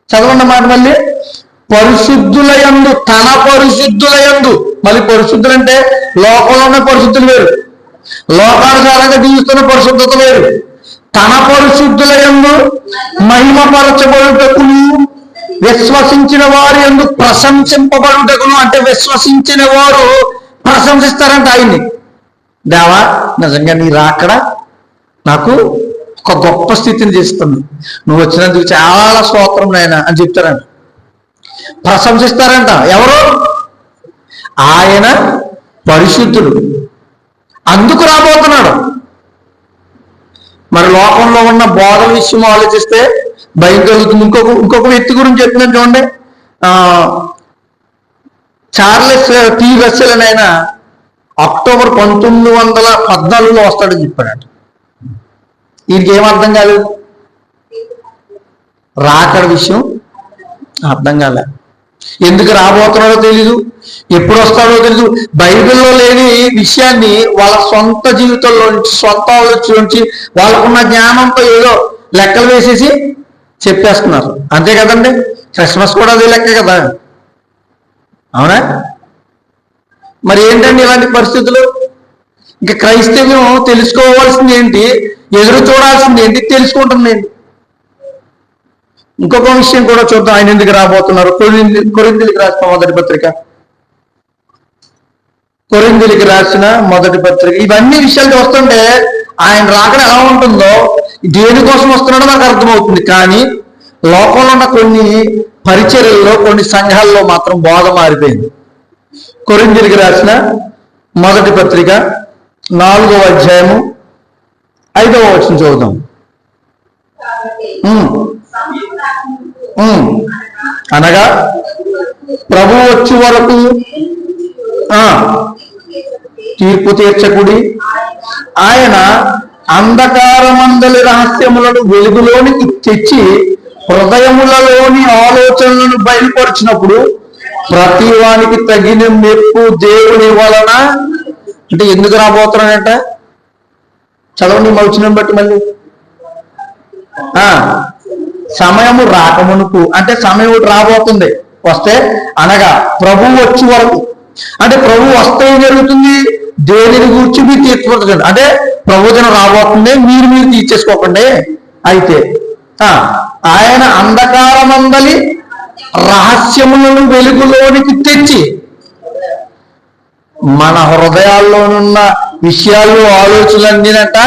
చదవండి మాట మళ్ళీ. పరిశుద్ధులయందు, తన పరిశుద్ధులయందు. మళ్ళీ పరిశుద్ధులంటే లోకంలో ఉన్న పరిశుద్ధులు వేరు, లోకానుసారంగా జీవిస్తున్న పరిశుద్ధత వేరు. తన పరిశుద్ధులయందు మహిమపరచబడుటకును విశ్వసించిన వారి యందు ప్రశంసింపబడుటకును. అంటే విశ్వసించిన వారు ప్రశంసిస్తారంట ఆయన్ని. దేవా, నిజంగా నీ రాకడ నాకు ఒక గొప్ప స్థితిని చేస్తుంది, నువ్వు వచ్చినందుకు చాలా స్తోత్రం నాయనా అని చెప్తారంట, ప్రశంసిస్తారంట. ఎవరు? ఆయన పరిశుద్ధుడు, అందుకు రాబోతున్నాడు. మరి లోకంలో ఉన్న బోధల విషయం ఆలోచిస్తే భయం కలుగుతుంది. ఇంకొక వ్యక్తి గురించి చెప్తున్నాను చూడండి. చార్లెస్ టీ వెస్సెల్ అని ఆయన అక్టోబర్ 1914లో వస్తాడని చెప్పాడట. వీరికి ఏం అర్థం కాలేదు? రాకడ విషయం అర్థం కాలే. ఎందుకు రాబోతున్నాడో తెలీదు, ఎప్పుడు వస్తాడో తెలీదు. బైబిల్లో లేని విషయాన్ని వాళ్ళ సొంత జీవితంలో నుంచి, సొంత ఆలోచన నుంచి, వాళ్ళకున్న జ్ఞానంతో ఏదో లెక్కలు వేసేసి చెప్పేస్తున్నారు. అంతే కదండి? క్రిస్మస్ కూడా అదే లెక్క కదా, అవునా? మరి ఏంటండి ఇలాంటి పరిస్థితులు? ఇంకా క్రైస్తవ్యం తెలుసుకోవాల్సింది ఏంటి, ఎదురు చూడాల్సింది ఏంటి, తెలుసుకుంటుంది ఏంటి? ఇంకొక విషయం కూడా చూద్దాం, ఆయన ఎందుకు రాబోతున్నారు. కొరింథీయులకు రాసిన మొదటి పత్రిక, కొరింథీయులకు రాసిన మొదటి పత్రిక. ఇవన్నీ విషయాలు చూస్తుంటే ఆయన రాకడ ఎలా ఉంటుందో, దేనికోసం వస్తున్నాడో నాకు అర్థమవుతుంది. కానీ లోకంలో ఉన్న కొన్ని పరిచర్యల్లో, కొన్ని సంఘాల్లో మాత్రం బోధ మారిపోయింది. కొరింథీయులకు రాసిన మొదటి పత్రిక 4వ అధ్యాయము 5వ వచనం చూద్దాం. ఉమ్, ఉమ్. అనగా ప్రభు వచ్చే వరకు తీర్పు తీర్చకుడి, ఆయన అంధకారమందలి రహస్యములను వెలుగులోనికి తెచ్చి హృదయములలోని ఆలోచనలను బయలుపరిచినప్పుడు ప్రతి వానికి తగిన మెప్పు దేవుని వలన. అంటే ఎందుకు రాబోతున్నాడంట? చదవండి మౌచనం బట్టి మళ్ళీ. సమయము రాకమునుకు అంటే సమయం రాబోతుంది, వస్తే అనగా ప్రభు వచ్చే వరకు. అంటే ప్రభు వస్తే ఏం జరుగుతుంది? దేనిని గురించి మీరు తీర్చుకుంటుంది. అంటే ప్రభుజనం రాబోతుంది, మీరు తీర్చేసుకోకండి. అయితే ఆయన అంధకారమందలి రహస్యములను వెలుగులోనికి తెచ్చి మన హృదయాల్లోనున్న విషయాలు ఆలోచనలన్నీనట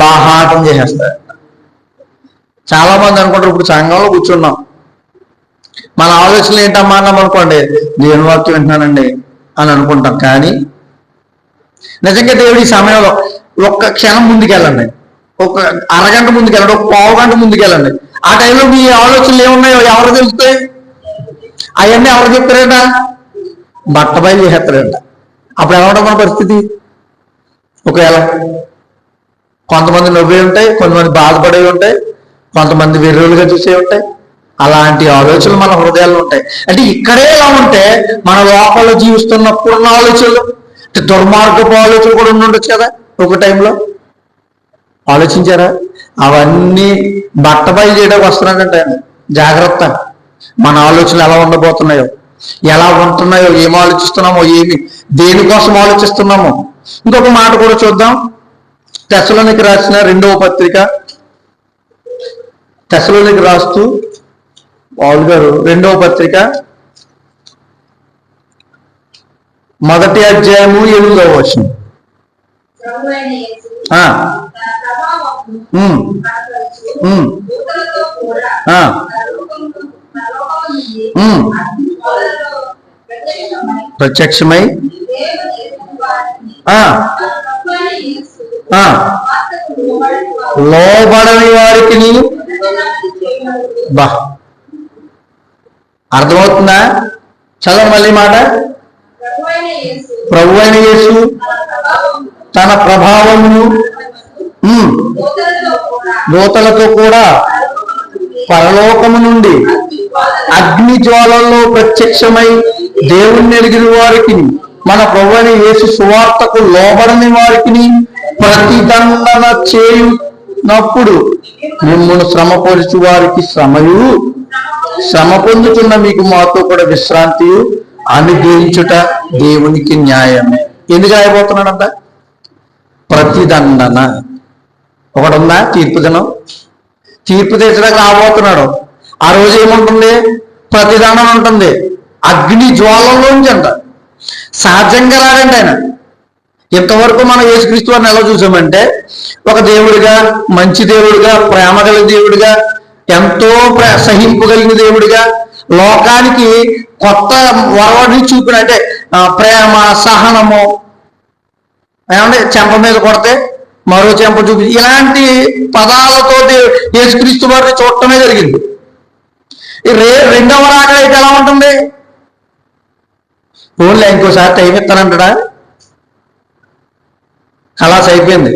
బాహాటం చేసేస్తారు. చాలా మంది అనుకుంటారు, ఇప్పుడు సంఘంలో కూర్చున్నాం, మన ఆలోచనలు ఏంటమ్మా అన్నాం అనుకోండి, దేవుని వాక్యం వింటున్నానండి అని అనుకుంటాం. కానీ నిజంగా దేవుడు ఈ సమయంలో ఒక్క క్షణం ముందుకెళ్ళండి, ఒక అరగంట ముందుకెళ్ళండి, ఒక పావు గంట ముందుకెళ్ళండి. ఆ టైంలో మీ ఆలోచనలు ఏమున్నాయో ఎవరు తెలుస్తాయి? అవన్నీ ఎవరు చెప్తారంట? బట్టబయలు చేసేస్తారంట. అప్పుడు ఎలా ఉంటుంది మన పరిస్థితి? ఒకవేళ కొంతమంది నవ్వే ఉంటాయి, కొంతమంది బాధపడే ఉంటాయి, కొంతమంది వెర్రులుగా చూసే ఉంటాయి. అలాంటి ఆలోచనలు మన హృదయాల్లో ఉంటాయి. అంటే ఇక్కడే ఎలా ఉంటే మన లోపల జీవిస్తున్నప్పుడున్న ఆలోచనలు, దుర్మార్గపు ఆలోచనలు కూడా ఉండొచ్చు కదా ఒక టైంలో. ఆలోచించారా? అవన్నీ బట్టబయలు చేయడానికి వస్తున్నాడంటే జాగ్రత్త. మన ఆలోచనలు ఎలా ఉండబోతున్నాయో, ఎలా ఉంటున్నాయో, ఏం ఆలోచిస్తున్నామో, దేనికోసం ఆలోచిస్తున్నామో. ఇంకొక మాట కూడా చూద్దాం. తెస్సలోనికి రాసిన 2వ పత్రిక, తెస్సలోనికి రాస్తూ పౌలు గారు 2వ పత్రిక 1వ అధ్యాయము 7వ వచనం. ప్రత్యక్షమై లోబడని వారికి బా అర్థమవుతుందా? చదవండి మళ్ళీ మాట. ప్రభువైన యేసు తన ప్రభావమును దూతలతో కూడా పరలోకము నుండి అగ్ని జ్వాలల్లో ప్రత్యక్షమై దేవుణ్ణి ఎరిగిన వారికి, మన ప్రభువైన యేసు సువార్తకు లోబడని వారికి ప్రతిదండన చేయునప్పుడు మిమ్మల్ని శ్రమపరచు వారికి శ్రమయు, శ్రమ పొందుతున్న మీకు మాతో కూడా విశ్రాంతి అనుగ్రహించుట దేవునికి న్యాయమే. ఎందుకు రాయబోతున్నాడంట? ప్రతిదండన ఒకడుందా? తీర్పు దినం, తీర్పు తీర్చడానికి రాబోతున్నాడు. ఆ రోజు ఏముంటుంది? ప్రతిదండన ఉంటుంది. అగ్ని జ్వాలలోంచి అంట. సహజంగా రాడండి ఆయన. ఇంతవరకు మనం యేసుక్రీస్తు వారిని ఎలా చూసామంటే ఒక దేవుడిగా, మంచి దేవుడిగా, ప్రేమ కలిగిన దేవుడిగా, ఎంతో సహింపగలిగిన దేవుడిగా, లోకానికి కొత్త వరవడిని చూపిన, అంటే ప్రేమ, సహనము, ఏమంటే చెంప మీద కొడితే మరో చెంప చూపి, ఇలాంటి పదాలతో యేసుక్రీస్తు వారిని చూడటమే జరిగింది. ఈ రెండవ రాకడ అయితే ఎలా ఉంటుంది? ఓన్లీ ఇంకోసారి టైం ఇస్తానంటాడా? ఖలాస్ అయిపోయింది,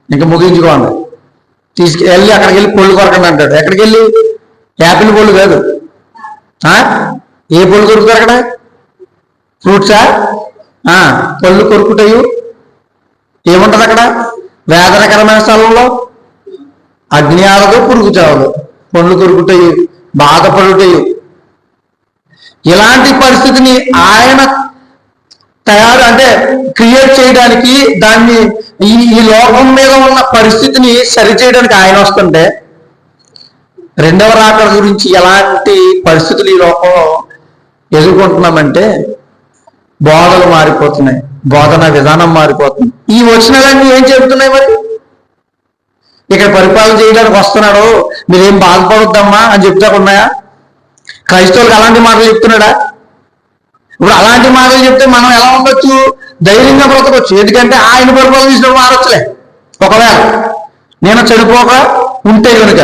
ఇంకా ముగించుకోండి, తీసుకెళ్ళి అక్కడికి వెళ్ళి పళ్ళు కొరకండి అంటాడు. ఎక్కడికి వెళ్ళి? యాపిల్ పళ్ళు కాదు. ఏ పళ్ళు కొరుకుతారు అక్కడ? ఫ్రూట్సా? పళ్ళు కొరుకుతాయి. ఏముంటది అక్కడ? వేదనకరమైన స్థలంలో అగ్ని ఆరదు, పురుగు చావదు, పళ్ళు కొరుకుతాయి, బాధపడుతాయి. ఇలాంటి పరిస్థితిని ఆయన అంటే క్రియేట్ చేయడానికి, దాన్ని ఈ లోకం మీద ఉన్న పరిస్థితిని సరిచేయడానికి ఆయన వస్తుంటే, రెండవ రాకడ గురించి ఎలాంటి పరిస్థితులు ఈ లోకంలో ఎదుర్కొంటున్నామంటే బోధలు మారిపోతున్నాయి, బోధన విధానం మారిపోతుంది. ఈ వచనాలన్నీ ఏం చెబుతున్నాయి? మరి ఇక్కడ పరిపాలన చేయడానికి వస్తున్నాడు, మీరేం బాధపడొద్దమ్మా అని చెప్తాకున్నాయా? క్రైస్తవులకు అలాంటి మాటలు చెప్తున్నాడా? ఇప్పుడు అలాంటి మాటలు చెప్తే మనం ఎలా ఉండొచ్చు? ధైర్యంగా బ్రతకొచ్చు. ఎందుకంటే ఆయన పరిపాలన చేసినప్పుడు మారొచ్చులే. ఒకవేళ నేను చనిపోక ఉంటే కనుక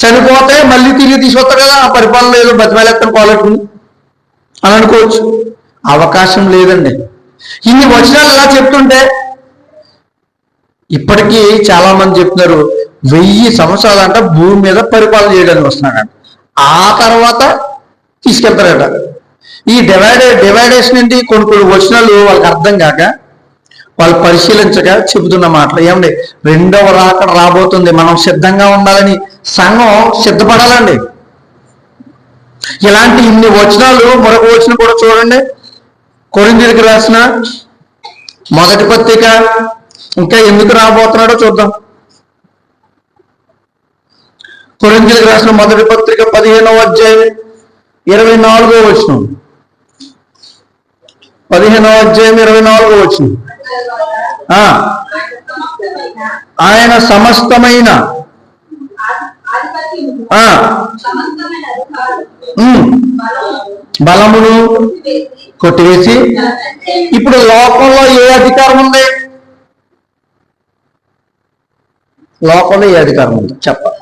చనిపోతే మళ్ళీ తిరిగి తీసుకొస్తారు కదా, ఆ పరిపాలన ఏదో బతిమాలేస్తాను కోలెట్టుకుని అని అనుకోవచ్చు. అవకాశం లేదండి. ఇన్ని వచనాలు ఎలా చెప్తుంటే ఇప్పటికీ చాలా మంది చెప్తున్నారు 1000 సంవత్సరాలంట భూమి మీద పరిపాలన చేయడానికి వస్తున్నాడంట, ఆ తర్వాత తీసుకెళ్తారట. ఈ డివైడేషన్ ఏంటి? కొన్ని వచనాలు వాళ్ళకి అర్థం కాక వాళ్ళు పరిశీలించక చెబుతున్న మాటలు. ఏమండి, రెండవ రాకడ రాబోతుంది, మనం సిద్ధంగా ఉండాలని సంఘం సిద్ధపడాలండి. ఇలాంటి ఇన్ని వచనాలు, మరొక వచనం కూడా చూడండి, కొరింథీయులకు రాసిన మొదటి పత్రిక, ఇంకా ఎందుకు రాబోతున్నాడో చూద్దాం. కొరింథీయులకు రాసిన మొదటి పత్రిక 15వ అధ్యాయం 24వ వచనం. 15వ అధ్యాయం 24వ వచనం. ఆయన సమస్తమైన బలమును కొట్టివేసి, ఇప్పుడు లోకంలో ఏ అధికారం ఉంది? లోకంలో ఏ అధికారం ఉంది చెప్పాలి?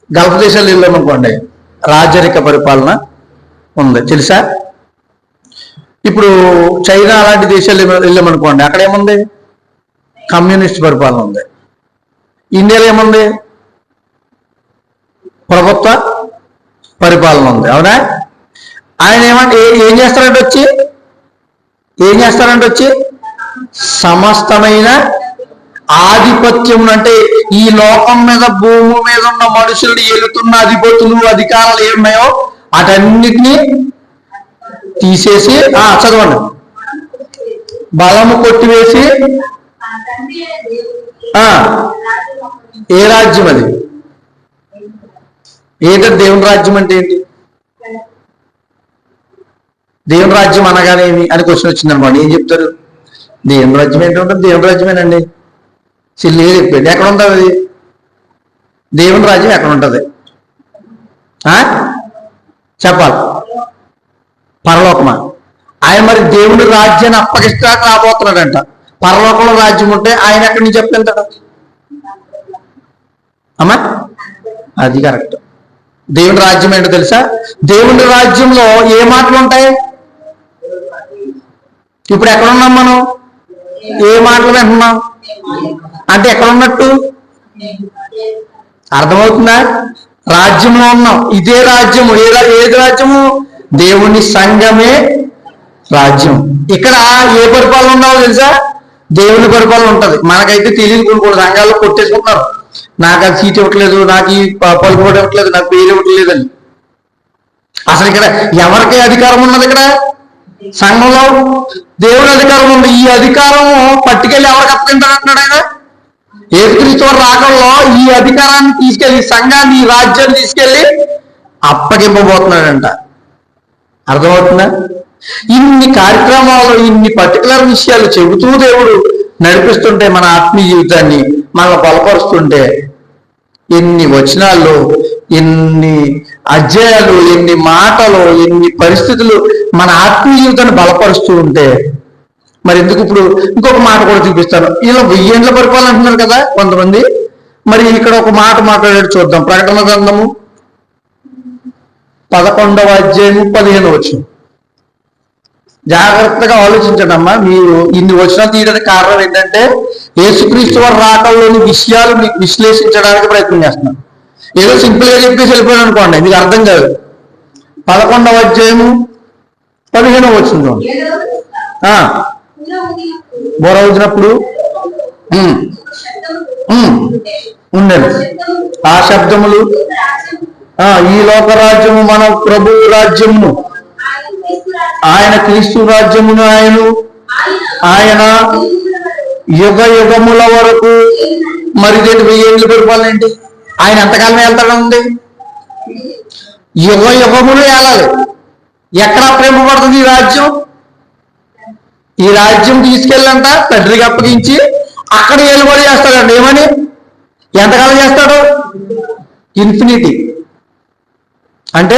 గల్ఫ్ దేశాలు వెళ్ళామనుకోండి, రాజరిక పరిపాలన ఉంది, తెలుసా? ఇప్పుడు చైనా అలాంటి దేశాలు వెళ్ళామనుకోండి, అక్కడ ఏముంది? కమ్యూనిస్ట్ పరిపాలన ఉంది. ఇండియాలో ఏముంది? ప్రభుత్వ పరిపాలన ఉంది, అవునా? ఆయన ఏం చేస్తారంటే వచ్చి సమస్తమైన ఆధిపత్యం, అంటే ఈ లోకం మీద, భూమి మీద ఉన్న మనుషులు ఏలుతున్న అధిపతులు, అధికారాలు ఏమున్నాయో వాటన్నిటినీ తీసేసి, చదవండి, బలము కొట్టివేసి, ఏ రాజ్యం అది? ఏదో దేవుని రాజ్యం అంటే ఏంటి? దేవుని రాజ్యం అనగానేమి అని క్వశ్చన్ వచ్చింది అనుకోండి, ఏం చెప్తారు? దేవుని రాజ్యం ఏంటి ఉంటుంది? దేవుని రాజ్యమేనండి. సిల్లి చెప్పండి, ఎక్కడ ఉంటుంది అది? దేవుని రాజ్యం ఎక్కడ ఉంటుంది చెప్పాలి? పరలోకమా? ఆయన మరి దేవుని రాజ్యాన్ని అప్పగిస్తాక రాబోతున్నాడంట. పరలోకంలో రాజ్యం ఉంటే ఆయన ఎక్కడి నుంచి చెప్తాడు అమ్మా? అది కరెక్ట్. దేవుని రాజ్యం ఏంటో తెలుసా? దేవుని రాజ్యంలో ఏ మాటలు ఉంటాయి? ఇప్పుడు ఎక్కడున్నాం మనం? ఏ మాటలు వింటున్నాం అంటే ఎక్కడ ఉన్నట్టు అర్థమవుతుందా? రాజ్యంలో ఉన్నాం. ఇదే రాజ్యము. ఏది రాజ్యము? దేవుని సంఘమే రాజ్యం. ఇక్కడ ఏ పరిపాలన ఉన్నావో తెలుసా? దేవుని పరిపాలన ఉంటది. మనకైతే తెలియదు, కొన్ని రంగాల్లో కొట్టేసుకుంటున్నారు. నాకు అది సీట్ ఇవ్వట్లేదు, నాకు ఈ పలుకు కూడా ఇవ్వట్లేదు, నాకు పేరు ఇవ్వట్లేదు అని. అసలు ఇక్కడ ఎవరికి అధికారం ఉన్నది? ఇక్కడ సంఘంలో దేవుని అధికారం ఉంది. ఈ అధికారం పట్టుకెళ్ళి ఎవరికి అప్పగింటాడంటున్నాడు ఆయన? యేసుక్రీస్తు రాకల్లో ఈ అధికారాన్ని తీసుకెళ్లి, సంఘాన్ని, ఈ రాజ్యాన్ని తీసుకెళ్లి అప్పగింపబోతున్నాడంట. అర్థమవుతుందా? ఇన్ని కార్యక్రమాలు, ఇన్ని పర్టికులర్ విషయాలు చెబుతూ దేవుడు నడిపిస్తుంటే, మన ఆత్మీయ జీవితాన్ని మనల్ని బలపరుస్తుంటే, ఎన్ని వచనాలు, ఎన్ని అధ్యాయాలు, ఎన్ని మాటలు, ఎన్ని పరిస్థితులు మన ఆత్మీయ జీవితాన్ని బలపరుస్తూ ఉంటే, మరి ఎందుకు? ఇప్పుడు ఇంకొక మాట కూడా చూపిస్తాను. ఇలా 1000 ఏళ్ల పరిపాలన అంటున్నారు కదా కొంతమంది. మరి ఇక్కడ ఒక మాట మాట్లాడేది చూద్దాం. ప్రకటన గ్రంథము 11వ అధ్యాయము 15వ వచనం. జాగ్రత్తగా ఆలోచించండి అమ్మా. మీరు ఇన్ని వచనాలు తీయడానికి కారణం ఏంటంటే, యేసుక్రీస్తు వారి రాకల్లోని విషయాలు మీకు విశ్లేషించడానికి ప్రయత్నం చేస్తున్నాను. ఏదో సింపుల్ గా చెప్పేసి వెళ్ళిపోయాను అనుకోండి, మీకు అర్థం కాదు. 11వ అధ్యాయము 15వ వచనం. బోర ఊదినప్పుడు ఉండేది ఆ శబ్దములు, ఈ లోక రాజ్యము మన ప్రభు రాజ్యము, ఆయన క్రీస్తు రాజ్యమును ఆయన యుగ యుగముల వరకు. మరి 1000 ఏళ్ళు పరిపాలన ఏంటి? ఆయన ఎంతకాలం వెళ్తాడండి? యుగ యుగములు ఏలాలి. ఎక్కడ ప్రేమపడుతుంది ఈ రాజ్యం? ఈ రాజ్యం తీసుకెళ్ళంట తండ్రికి అప్పగించి అక్కడ ఏలుబడి చేస్తాడండి. ఏమని? ఎంతకాలం చేస్తాడు? ఇన్ఫినిటీ. అంటే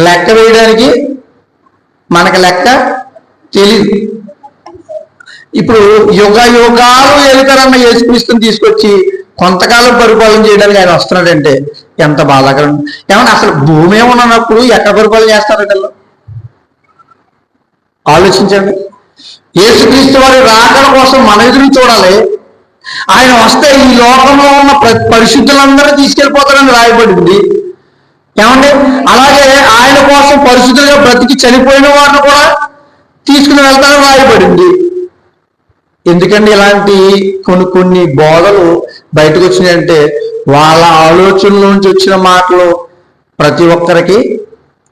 లెక్క వేయడానికి మనకు లెక్క తెలీదు. ఇప్పుడు యుగ యుగాలు ఏలుతారన్న యేసుక్రీస్తుని తీసుకొచ్చి కొంతకాలం పరిపాలన చేయడానికి ఆయన వస్తున్నాడంటే ఎంత బాధాకరం. ఏమన్నా అసలు భూమి ఏమన్నప్పుడు ఎక్కడ పరిపాలన చేస్తారంటే ఆలోచించండి. యేసుక్రీస్తు వారి రాకడ కోసం మన ఎదురు చూడాలి. ఆయన వస్తే ఈ లోకంలో ఉన్న పరిశుద్ధులందరూ తీసుకెళ్ళిపోతారని రాయబడింది. ఏమండి, అలాగే ఆయన కోసం పరిశుద్ధులుగా బ్రతికి చనిపోయిన వారిని కూడా తీసుకుని వెళ్తారని రాయబడింది. ఎందుకండి ఇలాంటి కొన్ని బోధలు బయటకు వచ్చినాయంటే వాళ్ళ ఆలోచనల నుంచి వచ్చిన మాటలు ప్రతి ఒక్కరికి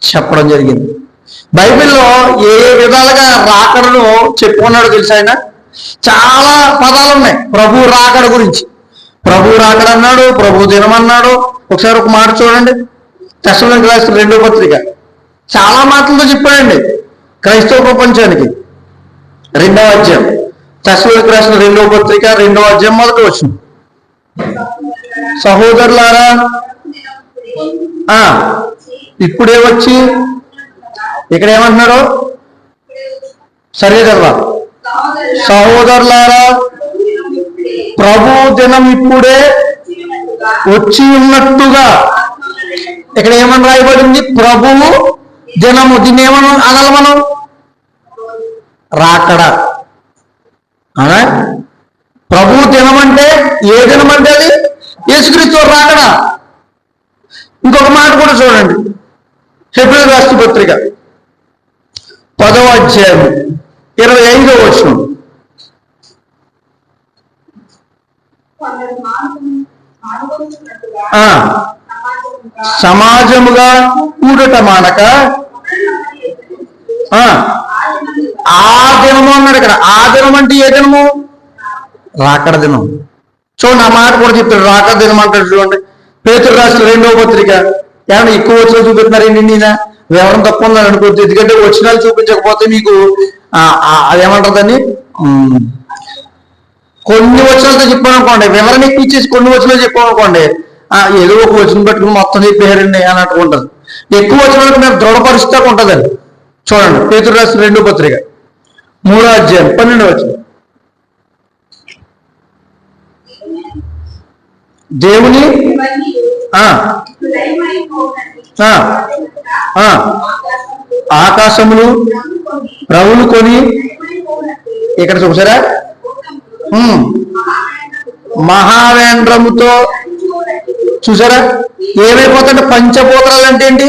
చెప్పడం జరిగింది. బైబిల్లో ఏ విధాలుగా రాకడను చెప్పుకున్నాడో తెలుసా? ఆయన చాలా పదాలు ఉన్నాయి ప్రభు రాకడ గురించి. ప్రభు రాకడ అన్నాడు, ప్రభు దినం అన్నాడు. ఒకసారి ఒక మాట చూడండి, తెస్సలోనికీయులకు రాసిన 2వ పత్రిక చాలా మాటలతో చెప్పాడండి క్రైస్తవ ప్రపంచానికి. 2వ అధ్యాయం, తెస్సలోనికీయులకు రాసిన 2వ పత్రిక 2వ అధ్యాయం 1వ వచనం. సహోదరులారా, ఇప్పుడే వచ్చి ఇక్కడ ఏమంటున్నాడు? సరే కదా, సహోదరులారా ప్రభు దినం ఇప్పుడే వచ్చి ఉన్నట్టుగా. ఇక్కడ ఏమని రాయబడింది? ప్రభువు దినము. దీన్ని ఏమన్నా అనాలి మనం? రాకడ. అవునా? ప్రభు దినం అంటే ఏ దినం అంటే అది యేసుక్రీస్తు రాకడ. ఇంకొక మాట కూడా చూడండి, హెబ్రీయులకు రాసిన పత్రిక 10వ అధ్యాయం 25వ వచనం. సమాజముగా కూడట మానక ఆ దినము అన్నాడు ఇక్కడ. ఆ దినం అంటే ఏ దినము? రాకడ దినం. చూడండి, ఆ మాట కూడా చెప్తాడు, రాకడ దినం అంటాడు. చూడండి, పేతురు రాసిన 2వ పత్రిక. ఏమన్నా ఎక్కువ వచ్చిన చూపిస్తున్నారండి, నేను వివరం తక్కువ ఉందని అనుకోవద్దు. ఎందుకంటే వచనాలు చూపించకపోతే మీకు అదేమంటుందని కొన్ని వచనాలతో చెప్పామనుకోండి, వివరణ ఎక్కువ ఇచ్చేసి కొన్ని వచనాలు చెప్పామనుకోండి, ఏదో ఒక వచనం పెట్టుకుని మొత్తం చెప్పారండి అని అంటుకుంటారు. ఎక్కువ వచనాలకు మేము దృఢపరిస్తే ఉంటుందండి. చూడండి, పేతురు రాసిన 2వ పత్రిక 3వ అధ్యాయం 12వ వచనం. దేవుని ఆకాశములు ప్రభువులు కొని, ఇక్కడ చూసారా, మహావేంద్రముతో చూసారా ఏమైపోతుంటే పంచభూతాలు అంటే ఏంటి?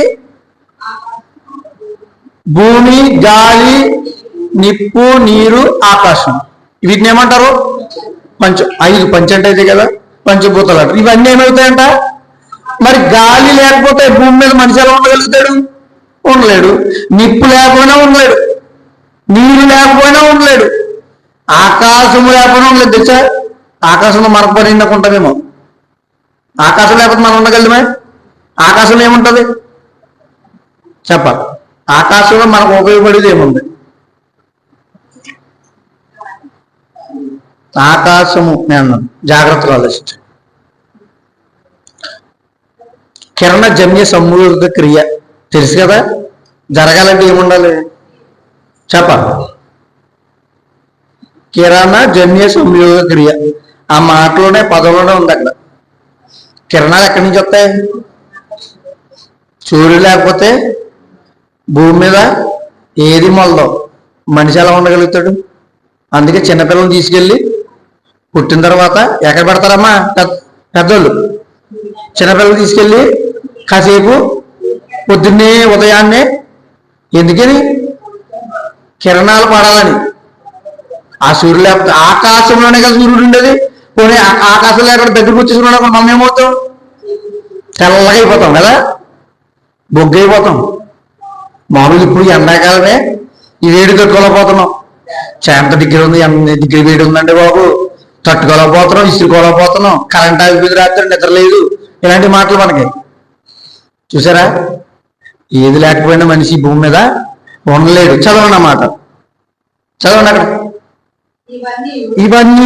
భూమి, గాలి, నిప్పు, నీరు, ఆకాశం. వీటిని ఏమంటారు? ఐదు పంచ అంటే అయితే కదా పంచభూతాలు అంటారు. ఇవన్నీ ఏమవుతాయంట? మరి గాలి లేకపోతే భూమి మీద మనిషి ఎలా ఉండగలుగుతాడు? ఉండలేడు. నిప్పు లేకపోయినా ఉండలేడు, నీరు లేకపోయినా ఉండలేడు, ఆకాశము లేకపోయినా ఉండలేదు. తెలుసా, ఆకాశంలో మనకు పని ఉండకుంటామేమో. ఆకాశం లేకపోతే మనం ఉండగలమే? ఆకాశంలో ఏముంటది చెప్పాలి? ఆకాశంలో మనకు ఉపయోగపడేది ఏముంది? ఆకాశము నేను జాగ్రత్తగా ఆలోచించు. కిరణ జన్య సంయోగ క్రియ తెలుసు కదా, జరగాలంటే ఏముండాలి చెప్పాలి? కిరణ జన్య సంయోగ క్రియ. ఆ మాటలోనే పదంలోనే ఉంది. అక్కడ కిరణాలు ఎక్కడి నుంచి వస్తాయి? సూర్యుడు లేకపోతే భూమి మీద ఏది మొలదో. మనిషి ఎలా ఉండగలుగుతాడు? అందుకే చిన్నపిల్లలు తీసుకెళ్ళి పుట్టిన తర్వాత ఎక్కడ పెడతారమ్మా? పెద్దోళ్ళు చిన్నపిల్లలు తీసుకెళ్ళి కాసేపు పొద్దున్నే ఉదయాన్నే, ఎందుకని? కిరణాలు పడాలని. ఆ సూర్యుడు లేకపోతే ఆకాశంలోనే కదా సూర్యుడు ఉండేది. పోనీ ఆకాశం లేకుండా దగ్గరకు వచ్చేసుకున్నాడు మనం ఏమవుతాం? తెల్లగా అయిపోతాం కదా, బొగ్గు అయిపోతాం. మామూలు ఇప్పుడు ఎండాకాలమే ఈ వేడి తట్టుకోలేకపోతున్నాం. ఎంత డిగ్రీ ఉంది, ఎంత డిగ్రీ వేడి ఉందండి బాబు, తట్టుకోలేకపోతున్నాం, ఇసురుకోలేకపోతున్నాం, కరెంట్ ఆగిపోయింది, రాత్రి నిద్ర లేదు. ఇలాంటి మాటలు మనకి చూసారా? ఏది లేకపోయినా మనిషి భూమి మీద ఉండలేడు. చదవండి అన్నమాట, చదవండి అక్కడ. ఇవన్నీ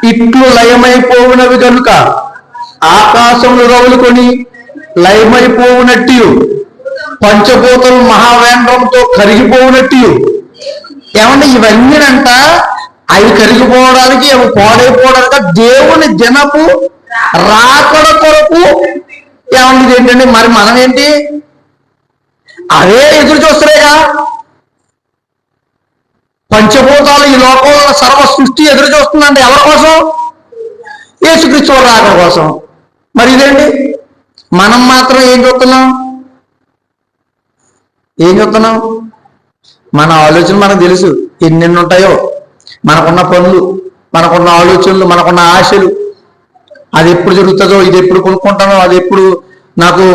ఇట్లు లయమైపోవునవి కనుక ఆకాశంలో రవులుకొని లయమైపోవునట్టు పంచభూతలు మహావేంద్రంతో కరిగిపోవునట్టు. ఏమన్నా ఇవన్నీ అంట అవి కరిగిపోవడానికి, అవి పాడైపోవడానికి దేవుని దినపు రాకడ కొరకు ఏమంది ఏంటండి? మరి మనం ఏంటి? అవే ఎదురు చూస్తున్నాయిగా. పంచభూతాలు ఈ లోకంలో సర్వ సృష్టి ఎదురు చూస్తుందంటే ఎవరి కోసం? యేసుక్రీస్తు రాకడ కోసం. మరి ఇదేంటి? మనం మాత్రం ఏం చూస్తున్నాం? మన ఆలోచన మనకు తెలుసు ఎన్నెన్ని ఉంటాయో. మనకున్న పనులు, మనకున్న ఆలోచనలు, మనకున్న ఆశలు, అది ఎప్పుడు జరుగుతుందో, ఇది ఎప్పుడు కొనుక్కుంటానో, అది ఎప్పుడు నాకు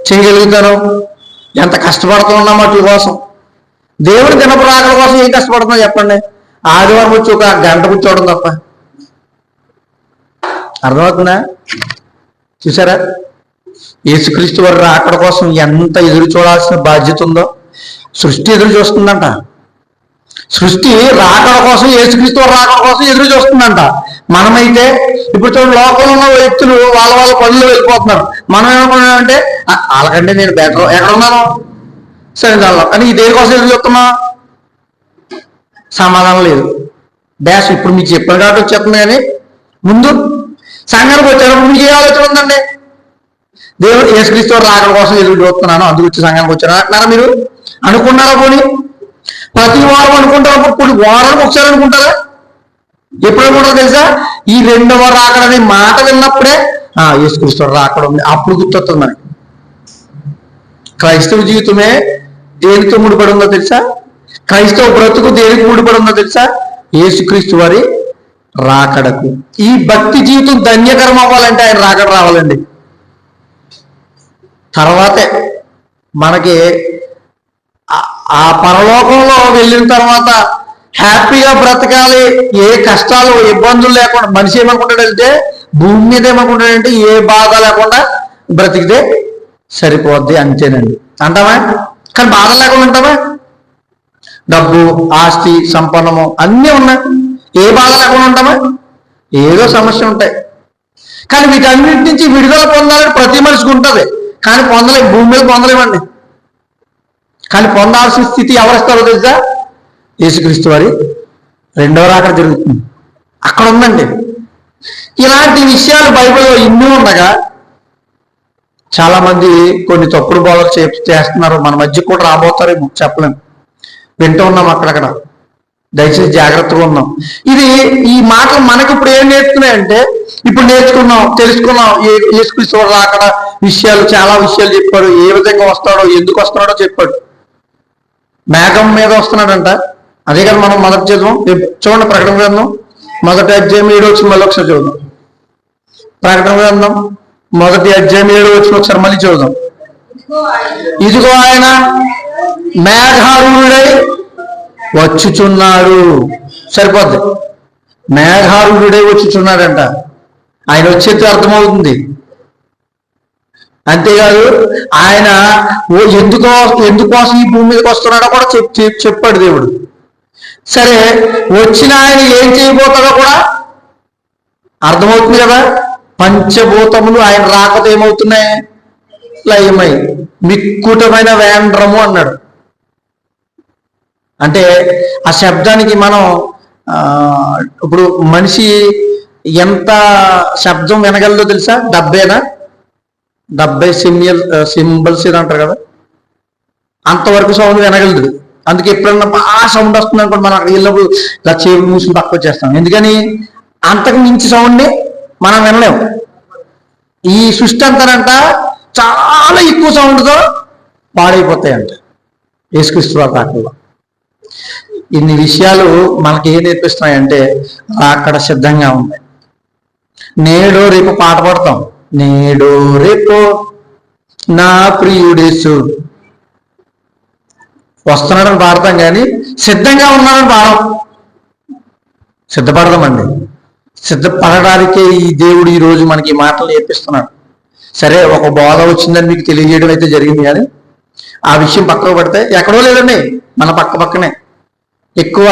చేయగలుగుతానో, ఎంత కష్టపడుతూ ఉన్నాం వాటి కోసం. దేవుడి దినపు రాకడ కోసం ఏం కష్టపడుతుందో చెప్పండి. ఆదివారం వచ్చి ఒక గంట కూర్చోవడం తప్ప. అర్థమవుతుందా? చూసారా? యేసుక్రీస్తు వారి రాకడ కోసం ఎంత ఎదురు చూడాల్సిన బాధ్యత ఉందో. సృష్టి ఎదురు చూస్తుందంట. సృష్టి రాకడ కోసం, యేసుక్రీస్తు వారి రాకడ కోసం ఎదురు చూస్తుందంట. మనమైతే ఇప్పుడు చూడండి, లోకంలో ఉన్న వ్యక్తులు వాళ్ళ పనులు వెళ్ళిపోతున్నారు. మనం ఏమనుకున్నామంటే వాళ్ళకంటే నేను బెటర్, ఎక్కడ ఉన్నాను సరే దానిలో, కానీ ఈ దేనికోసం ఎదురు చూస్తున్నా? సమాధానం లేదు. డాష్ ఇప్పుడు మీకు చెప్పాను కాబట్టి వచ్చేస్తుంది. కానీ ముందు సంఘానికి వచ్చారు, మీకు ఏ ఆలోచన ఉందండి? దేవుడు యేసుక్రీస్తు రాకడ కోసం ఎదురు చూస్తున్నాను, అందుకు వచ్చి సంఘానికి వచ్చాను అంటున్నారా? మీరు అనుకున్నారా? పోనీ ప్రతి వారం అనుకుంటారు, కొన్ని వారానికి ఒకసారి అనుకుంటారా? ఎప్పుడు అనుకుంటారు తెలుసా? ఈ రెండవ రాకడ అనే మాట విన్నప్పుడే యేసుక్రీస్తు రాకడ ఉంది, అప్పుడు గుర్తొస్తుంది మనకి. క్రైస్తవ జీవితమే దేనితో ముడిపడి ఉందో తెలుసా? క్రైస్తవ బ్రతుకు దేనికి ముడిపడి ఉందో తెలుసా? యేసుక్రీస్తు వారి రాకడకు. ఈ భక్తి జీవితం ధన్యకరం అవ్వాలంటే ఆయన రాకడ రావాలండి. తర్వాతే మనకి ఆ పరలోకంలో వెళ్ళిన తర్వాత హ్యాపీగా బ్రతకాలి, ఏ కష్టాలు ఇబ్బందులు లేకుండా. మనిషి ఏమనుకుంటాడంటే, భూమి మీద ఏమనుకుంటాడంటే, ఏ బాధ లేకుండా బ్రతికితే సరిపోద్ది అంతేనండి అంటావా? కానీ బాధ లేకుండా ఉంటావా? డబ్బు, ఆస్తి, సంపన్నము అన్నీ ఉన్నాయి, ఏ బాధ లేకుండా ఉంటామా? ఏదో సమస్య ఉంటాయి. కానీ వీటన్నిటి నుంచి విడుదల పొందాలని ప్రతి మనిషికి ఉంటుంది. కానీ పొందలేము, భూమి మీద పొందలేమండి. కానీ పొందాల్సిన స్థితి ఎవరిస్తారో తెలుసా? యేసుక్రీస్తు వారి రెండవ రాకడ జరుగుతుంది, అక్కడ ఉందండి. ఇలాంటి విషయాలు బైబిల్లో ఇన్ని ఉండగా చాలా మంది కొన్ని తప్పుడు బోధలు చేస్తున్నారు. మన మధ్య కూడా రాబోతారేమో చెప్పలేము, వింటూ ఉన్నాం అక్కడక్కడ. దయచేసి జాగ్రత్తగా ఉన్నాం. ఈ మాటలు మనకి ఇప్పుడు ఏం నేర్చుకున్నాయంటే, ఇప్పుడు నేర్చుకున్నాం, తెలుసుకున్నాం. యేసుక్రీస్తు వారి రాకడ విషయాలు, చాలా విషయాలు చెప్పాడు. ఏ విధంగా వస్తాడో, ఎందుకు వస్తున్నాడో చెప్పాడు. మేఘం మీద వస్తున్నాడంట. అదే కదా మనం మొదటి చదువు. చూడండి, ప్రకటన గ్రంథం 1వ అధ్యాయం 7వ వచనం మళ్ళీ ఒకసారి చూద్దాం. ప్రకటన గ్రంథం 1వ అధ్యాయం 7వ వచనం ఒకసారి మళ్ళీ చూద్దాం. ఇదిగో ఆయన మేఘారూఢుడై వచ్చుచున్నాడు. సరిపోద్ది. మేఘారూఢుడై వచ్చుచున్నాడంట. ఆయన వచ్చేది అర్థమవుతుంది. అంతేకాదు, ఆయన ఎందుకోసం ఈ భూమి మీదకి వస్తున్నాడో కూడా చెప్పాడు దేవుడు. సరే, వచ్చిన ఆయన ఏం చేయబోతాడో కూడా అర్థమవుతుంది కదా. పంచభూతములు ఆయన రాకతో ఏమవుతున్నాయి? లయమై మిక్కుటమైన వేండ్రము అన్నాడు. అంటే ఆ శబ్దానికి మనం ఇప్పుడు మనిషి ఎంత శబ్దం వినగలదో తెలుసా? 70 సింబల్స్ ఇది అంటారు కదా, అంతవరకు సౌండ్ వినగలదు. అందుకే ఎప్పుడన్నా బాగా సౌండ్ వస్తుంది అనుకోండి, మనం అక్కడ వెళ్ళినప్పుడు ఇలా చెవులు మూసుకుని పక్క వచ్చేస్తాం. ఎందుకని? అంతకు మించి సౌండ్ని మనం వినలేము. ఈ సృష్టి అంతానంట చాలా ఎక్కువ సౌండ్తో పాడైపోతాయంట యేసుక్రీస్తు వారి రాకడలో. ఇన్ని విషయాలు మనకి ఏం నేర్పిస్తున్నాయంటే, అక్కడ సిద్ధంగా ఉంది. నేడు రేపు పాట పాడతాం. నేడు రేపు నా ప్రియుడేసు వస్తున్నాడని పాడతాం, కానీ సిద్ధంగా ఉన్నాడని పాడం. సిద్ధపడదామండి. సిద్ధపడడానికే ఈ దేవుడు ఈ రోజు మనకి ఈ మాటలు నేర్పిస్తున్నాడు. సరే, ఒక బోధ వచ్చిందని మీకు తెలియజేయడం అయితే జరిగింది, కానీ ఆ విషయం పక్కకు పడితే ఎక్కడో లేదండి, మన పక్కనే ఎక్కువ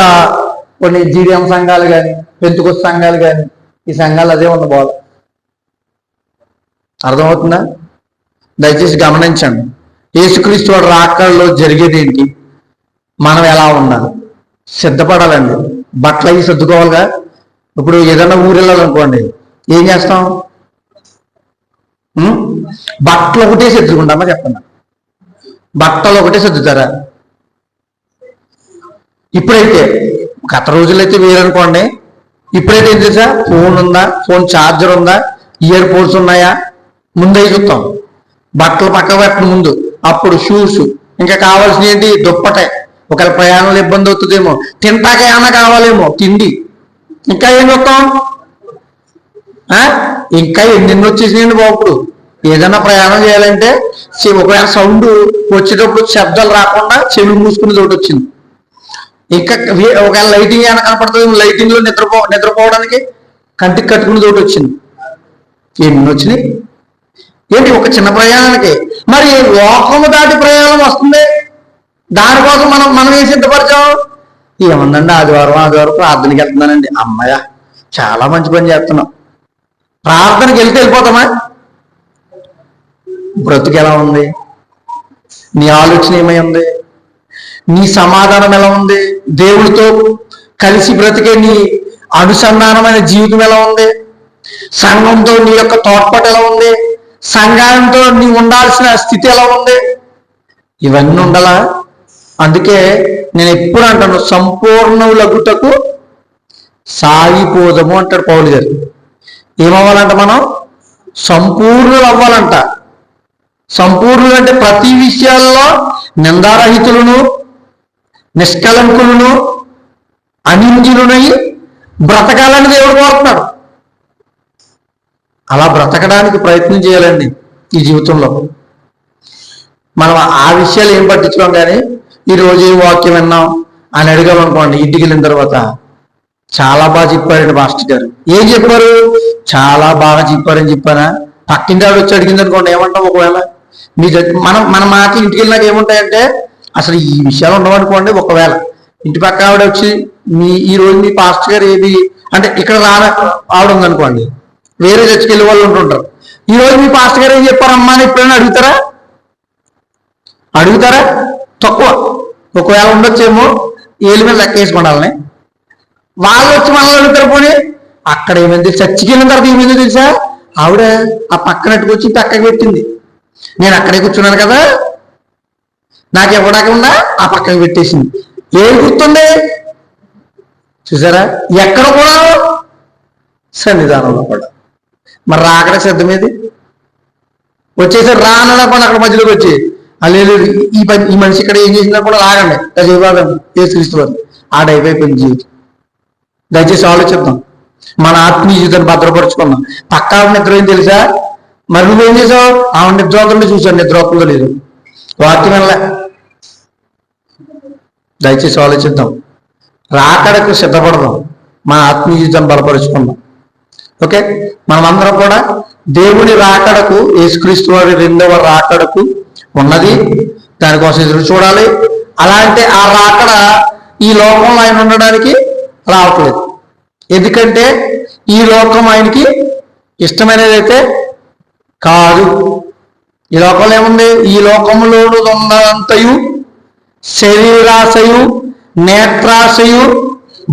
కొన్ని జీడిఎం సంఘాలు కానీ, పెంతుకొస్తు సంఘాలు కానీ, ఈ సంఘాలు అదే ఉంది బోధ. అర్థమవుతుందా? దయచేసి గమనించండి. యేసుక్రీస్తు వారి రాకడలో జరిగేది ఏంటి, మనం ఎలా ఉండాలి? సిద్ధపడాలండి. బట్టలు అవి సర్దుకోవాలిగా. ఇప్పుడు ఏదన్నా ఊరు వెళ్ళాలనుకోండి, ఏం చేస్తాం? బట్టలు ఒకటే సర్దుకుంటామా చెప్పండి? బట్టలు ఒకటే సర్దుతారా? ఇప్పుడైతే గత రోజులైతే వేరనుకోండి, ఇప్పుడైతే ఏం తెలుసా? ఫోన్ ఉందా, ఫోన్ ఛార్జర్ ఉందా, ఇయర్ పోడ్స్ ఉన్నాయా, ముందే చూస్తాం. బట్టలు పక్క పెట్టిన ముందు, అప్పుడు షూస్, ఇంకా కావాల్సిన ఏంటి? దుప్పటే. ఒకవేళ ప్రయాణంలో ఇబ్బంది అవుతుందేమో, తింటాక ఏమైనా కావాలేమో తిండి, ఇంకా ఏం చూస్తాం? ఇంకా ఎన్ని వచ్చేసినాయండి బాబు. ఇప్పుడు ఏదైనా ప్రయాణం చేయాలంటే ఒకవేళ సౌండ్ వచ్చేటప్పుడు శబ్దాలు రాకుండా చెవి మూసుకుని చోటు వచ్చింది. ఇంకా ఒకవేళ లైటింగ్ ఏమైనా కనపడుతుంది, లైటింగ్ లో నిద్రపోవడానికి కంటికి కట్టుకుని చోటు వచ్చింది. ఎన్ని వచ్చినాయి ఏంటి ఒక చిన్న ప్రయాణానికి? మరి లోకము దాటి ప్రయాణం వస్తుంది, దానికోసం మనం ఏం సిద్ధపరచాం? ఏముందండి, ఆదివారం ప్రార్థనకి వెళ్తున్నానండి, అమ్మాయ చాలా మంచి పని చేస్తున్నాం. ప్రార్థనకి వెళ్ళిపోతామా? బ్రతుకు ఎలా ఉంది? నీ ఆలోచన ఏమై ఉంది? నీ సమాధానం ఎలా ఉంది? దేవుడితో కలిసి బ్రతికే నీ అనుసంధానమైన జీవితం ఎలా ఉంది? సంఘంతో నీ యొక్క తోడ్పాటు ఎలా ఉంది? సంఘంతో నీ ఉండాల్సిన స్థితి ఎలా ఉంది? ఇవన్నీ ఉండాలా? అందుకే నేను ఎప్పుడు అంటాను, సంపూర్ణులగుటకు సాగిపోదము అంటాడు పౌలు గారు. ఏమవ్వాలంట? మనం సంపూర్ణులు అవ్వాలంట. సంపూర్ణులు అంటే ప్రతి విషయాల్లో నిందారహితులను, నిష్కలంకులను, అనింద్యులనై బ్రతకాలని దేవుడు కోరుతున్నాడు. అలా బ్రతకడానికి ప్రయత్నం చేయాలండి ఈ జీవితంలో. మనం ఆ విషయాలు ఏం పట్టించుకోం, కానీ ఈరోజు ఏ వాక్యం విన్నాం అని అడిగామనుకోండి, ఇంటికి వెళ్ళిన తర్వాత చాలా బాగా చెప్పారండి మాస్టర్ గారు. ఏం చెప్పారు? చాలా బాగా చెప్పారని చెప్పానా? పక్కింటి ఆవిడ వచ్చి అడిగింది అనుకోండి, ఏమంటాం? ఒకవేళ మన మాట ఇంటికి వెళ్ళినాక ఏముంటాయంటే, అసలు ఈ విషయాలు ఉండవనుకోండి. ఒకవేళ ఇంటి పక్క ఆవిడ వచ్చి ఈ రోజు మీ పాస్టర్ గారు ఏది అంటే, ఇక్కడ ఆవిడ ఉందనుకోండి, వేరే చర్చికి వెళ్ళే వాళ్ళు ఉంటుంటారు. ఈ రోజు మీ పాస్టర్ గారు ఏం చెప్పారమ్మా అని ఎప్పుడైనా అడుగుతారా? తక్కువ. ఒకవేళ ఉండొచ్చేమో, ఏళ్ళ మీద లెక్క వేసుకోండాలని వాళ్ళు వచ్చి మనల్ని అడుగుతారు. పోనీ అక్కడ ఏమైంది? చర్చికి వెళ్ళిన తర్వాత ఏమైందో తెలుసా? ఆవిడ ఆ పక్కనట్టుకు వచ్చి పక్కకి పెట్టింది. నేను అక్కడే కూర్చున్నాను కదా, నాకు ఇవ్వడాకుండా ఆ పక్కకి పెట్టేసింది. ఏం గుర్తుంది? చూసారా? ఎక్కడ కూడా సన్నిధానంలో కూడా. మరి రాకడ శబ్దం ఏది? వచ్చేసరి రానకుండా అక్కడ మధ్యలోకి వచ్చి లేదు ఈ మనిషి ఇక్కడ ఏం చేసినా కూడా రాగండి, జయబాగండి, ఏ క్రీస్తు వారు. ఆ డైప్ అయిపోయింది జీవితం. దయచేసి ఆలోచిద్దాం, మన ఆత్మీయ జీవితాన్ని భద్రపరుచుకున్నాం. పక్క ఆవిడ నిద్ర ఏం తెలుసా? మరి నువ్వేం చేసావు? ఆవిడ నిద్ర అవుతుందో చూసాను, నిద్ర అవుతుందో లేదు, వాక్యం వెళ్ళా. దయచేసి ఆలోచిద్దాం, రాకడకు సిద్ధపడదాం, మన ఆత్మీయ జీవితాన్ని బలపరుచుకుందాం. ఓకే, మనమందరం కూడా దేవుని రాకడకు, యేసుక్రీస్తు వారి రెండవ రాకడకు ఉన్నది, దానికోసం ఎదురు చూడాలి. అలాంటి ఆ రాకడ ఈ లోకంలో ఆయన ఉండడానికి రావట్లేదు. ఎందుకంటే ఈ లోకం ఆయనకి ఇష్టమైనదైతే కాదు. ఈ లోకంలో ఏముంది? ఈ లోకంలో ఉన్నదంతయు శరీరాశయు, నేత్రాశయు,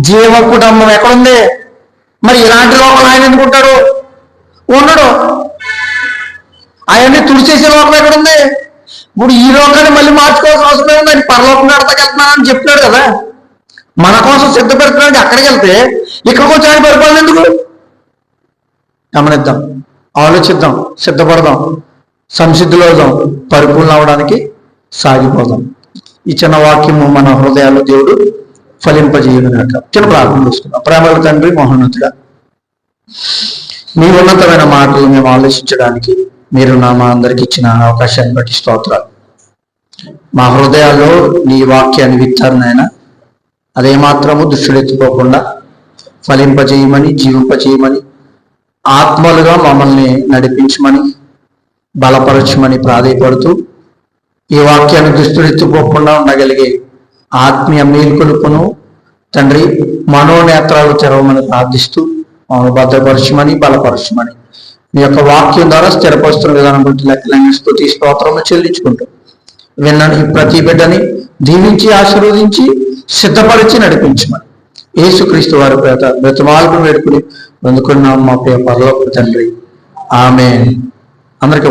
జీవ కుటుంబం ఎక్కడుంది? మరి ఇలాంటి లోకం ఆయన ఎందుకుంటాడు? ఉండడు. అవన్నీ తుడిచేసే లోకం ఎక్కడుంది? ఇప్పుడు ఈ లోకాన్ని మళ్ళీ మార్చుకోవాల్సిన అవసరం ఉంది. ఆయన పరలోకం నడతకి వెళ్తున్నానని చెప్తున్నాడు కదా, మన కోసం సిద్ధపెడుతున్నాడు. అక్కడికి వెళ్తే ఇక్కడికి వచ్చి ఆయన పరిపాలన ఎందుకు? గమనిద్దాం, ఆలోచిద్దాం, సిద్ధపడదాం, సంసిద్ధులు అవుదాం, పరిపూర్ణ అవడానికి సాగిపోదాం. ఈ చిన్న వాక్యము మన హృదయాల్లో దేవుడు ఫలింపజేయనుగాక. చిన్న ప్రార్థన చేసుకుందాం. ప్రేమల తండ్రి, మహోన్నతుడా, మీ ఉన్నతమైన మాటలు మేము ఆలోచించడానికి మీరు మా అందరికి ఇచ్చిన అవకాశాన్ని బట్టి స్తోత్రాలు. మా హృదయాల్లో నీ వాక్యాన్ని విత్తారు నాయన, అదేమాత్రము దృష్టిరెత్తుకోకుండా ఫలింపజేయమని, జీవింపజేయమని, ఆత్మలుగా మమ్మల్ని నడిపించమని, బలపరచమని ప్రాధేయపడుతూ, ఈ వాక్యాన్ని దృష్టిరెత్తుకోకుండా ఉండగలిగే ఆత్మీయ మేల్కొలుపును తండ్రి మనోనేత్రాలు తెరవమని ప్రార్థిస్తూ, మమ్మల్ని భద్రపరచమని, బలపరచమని, మీ యొక్క వాక్యం ద్వారా స్థిరపరుస్తున్న విధానం బట్టి లెక్కలైన స్తుతి స్తోత్రము చెల్లించుకుంటూ, విన్న ప్రతి బిడ్డని దీవించి ఆశీర్వదించి సిద్ధపరిచి నడిపించమని యేసుక్రీస్తు వారి పేట బ్రతమాలకు వేడుకుని పొందుకున్నాం మా ప్రియ పరలోక తండ్రి. ఆమేన్. అందరికీ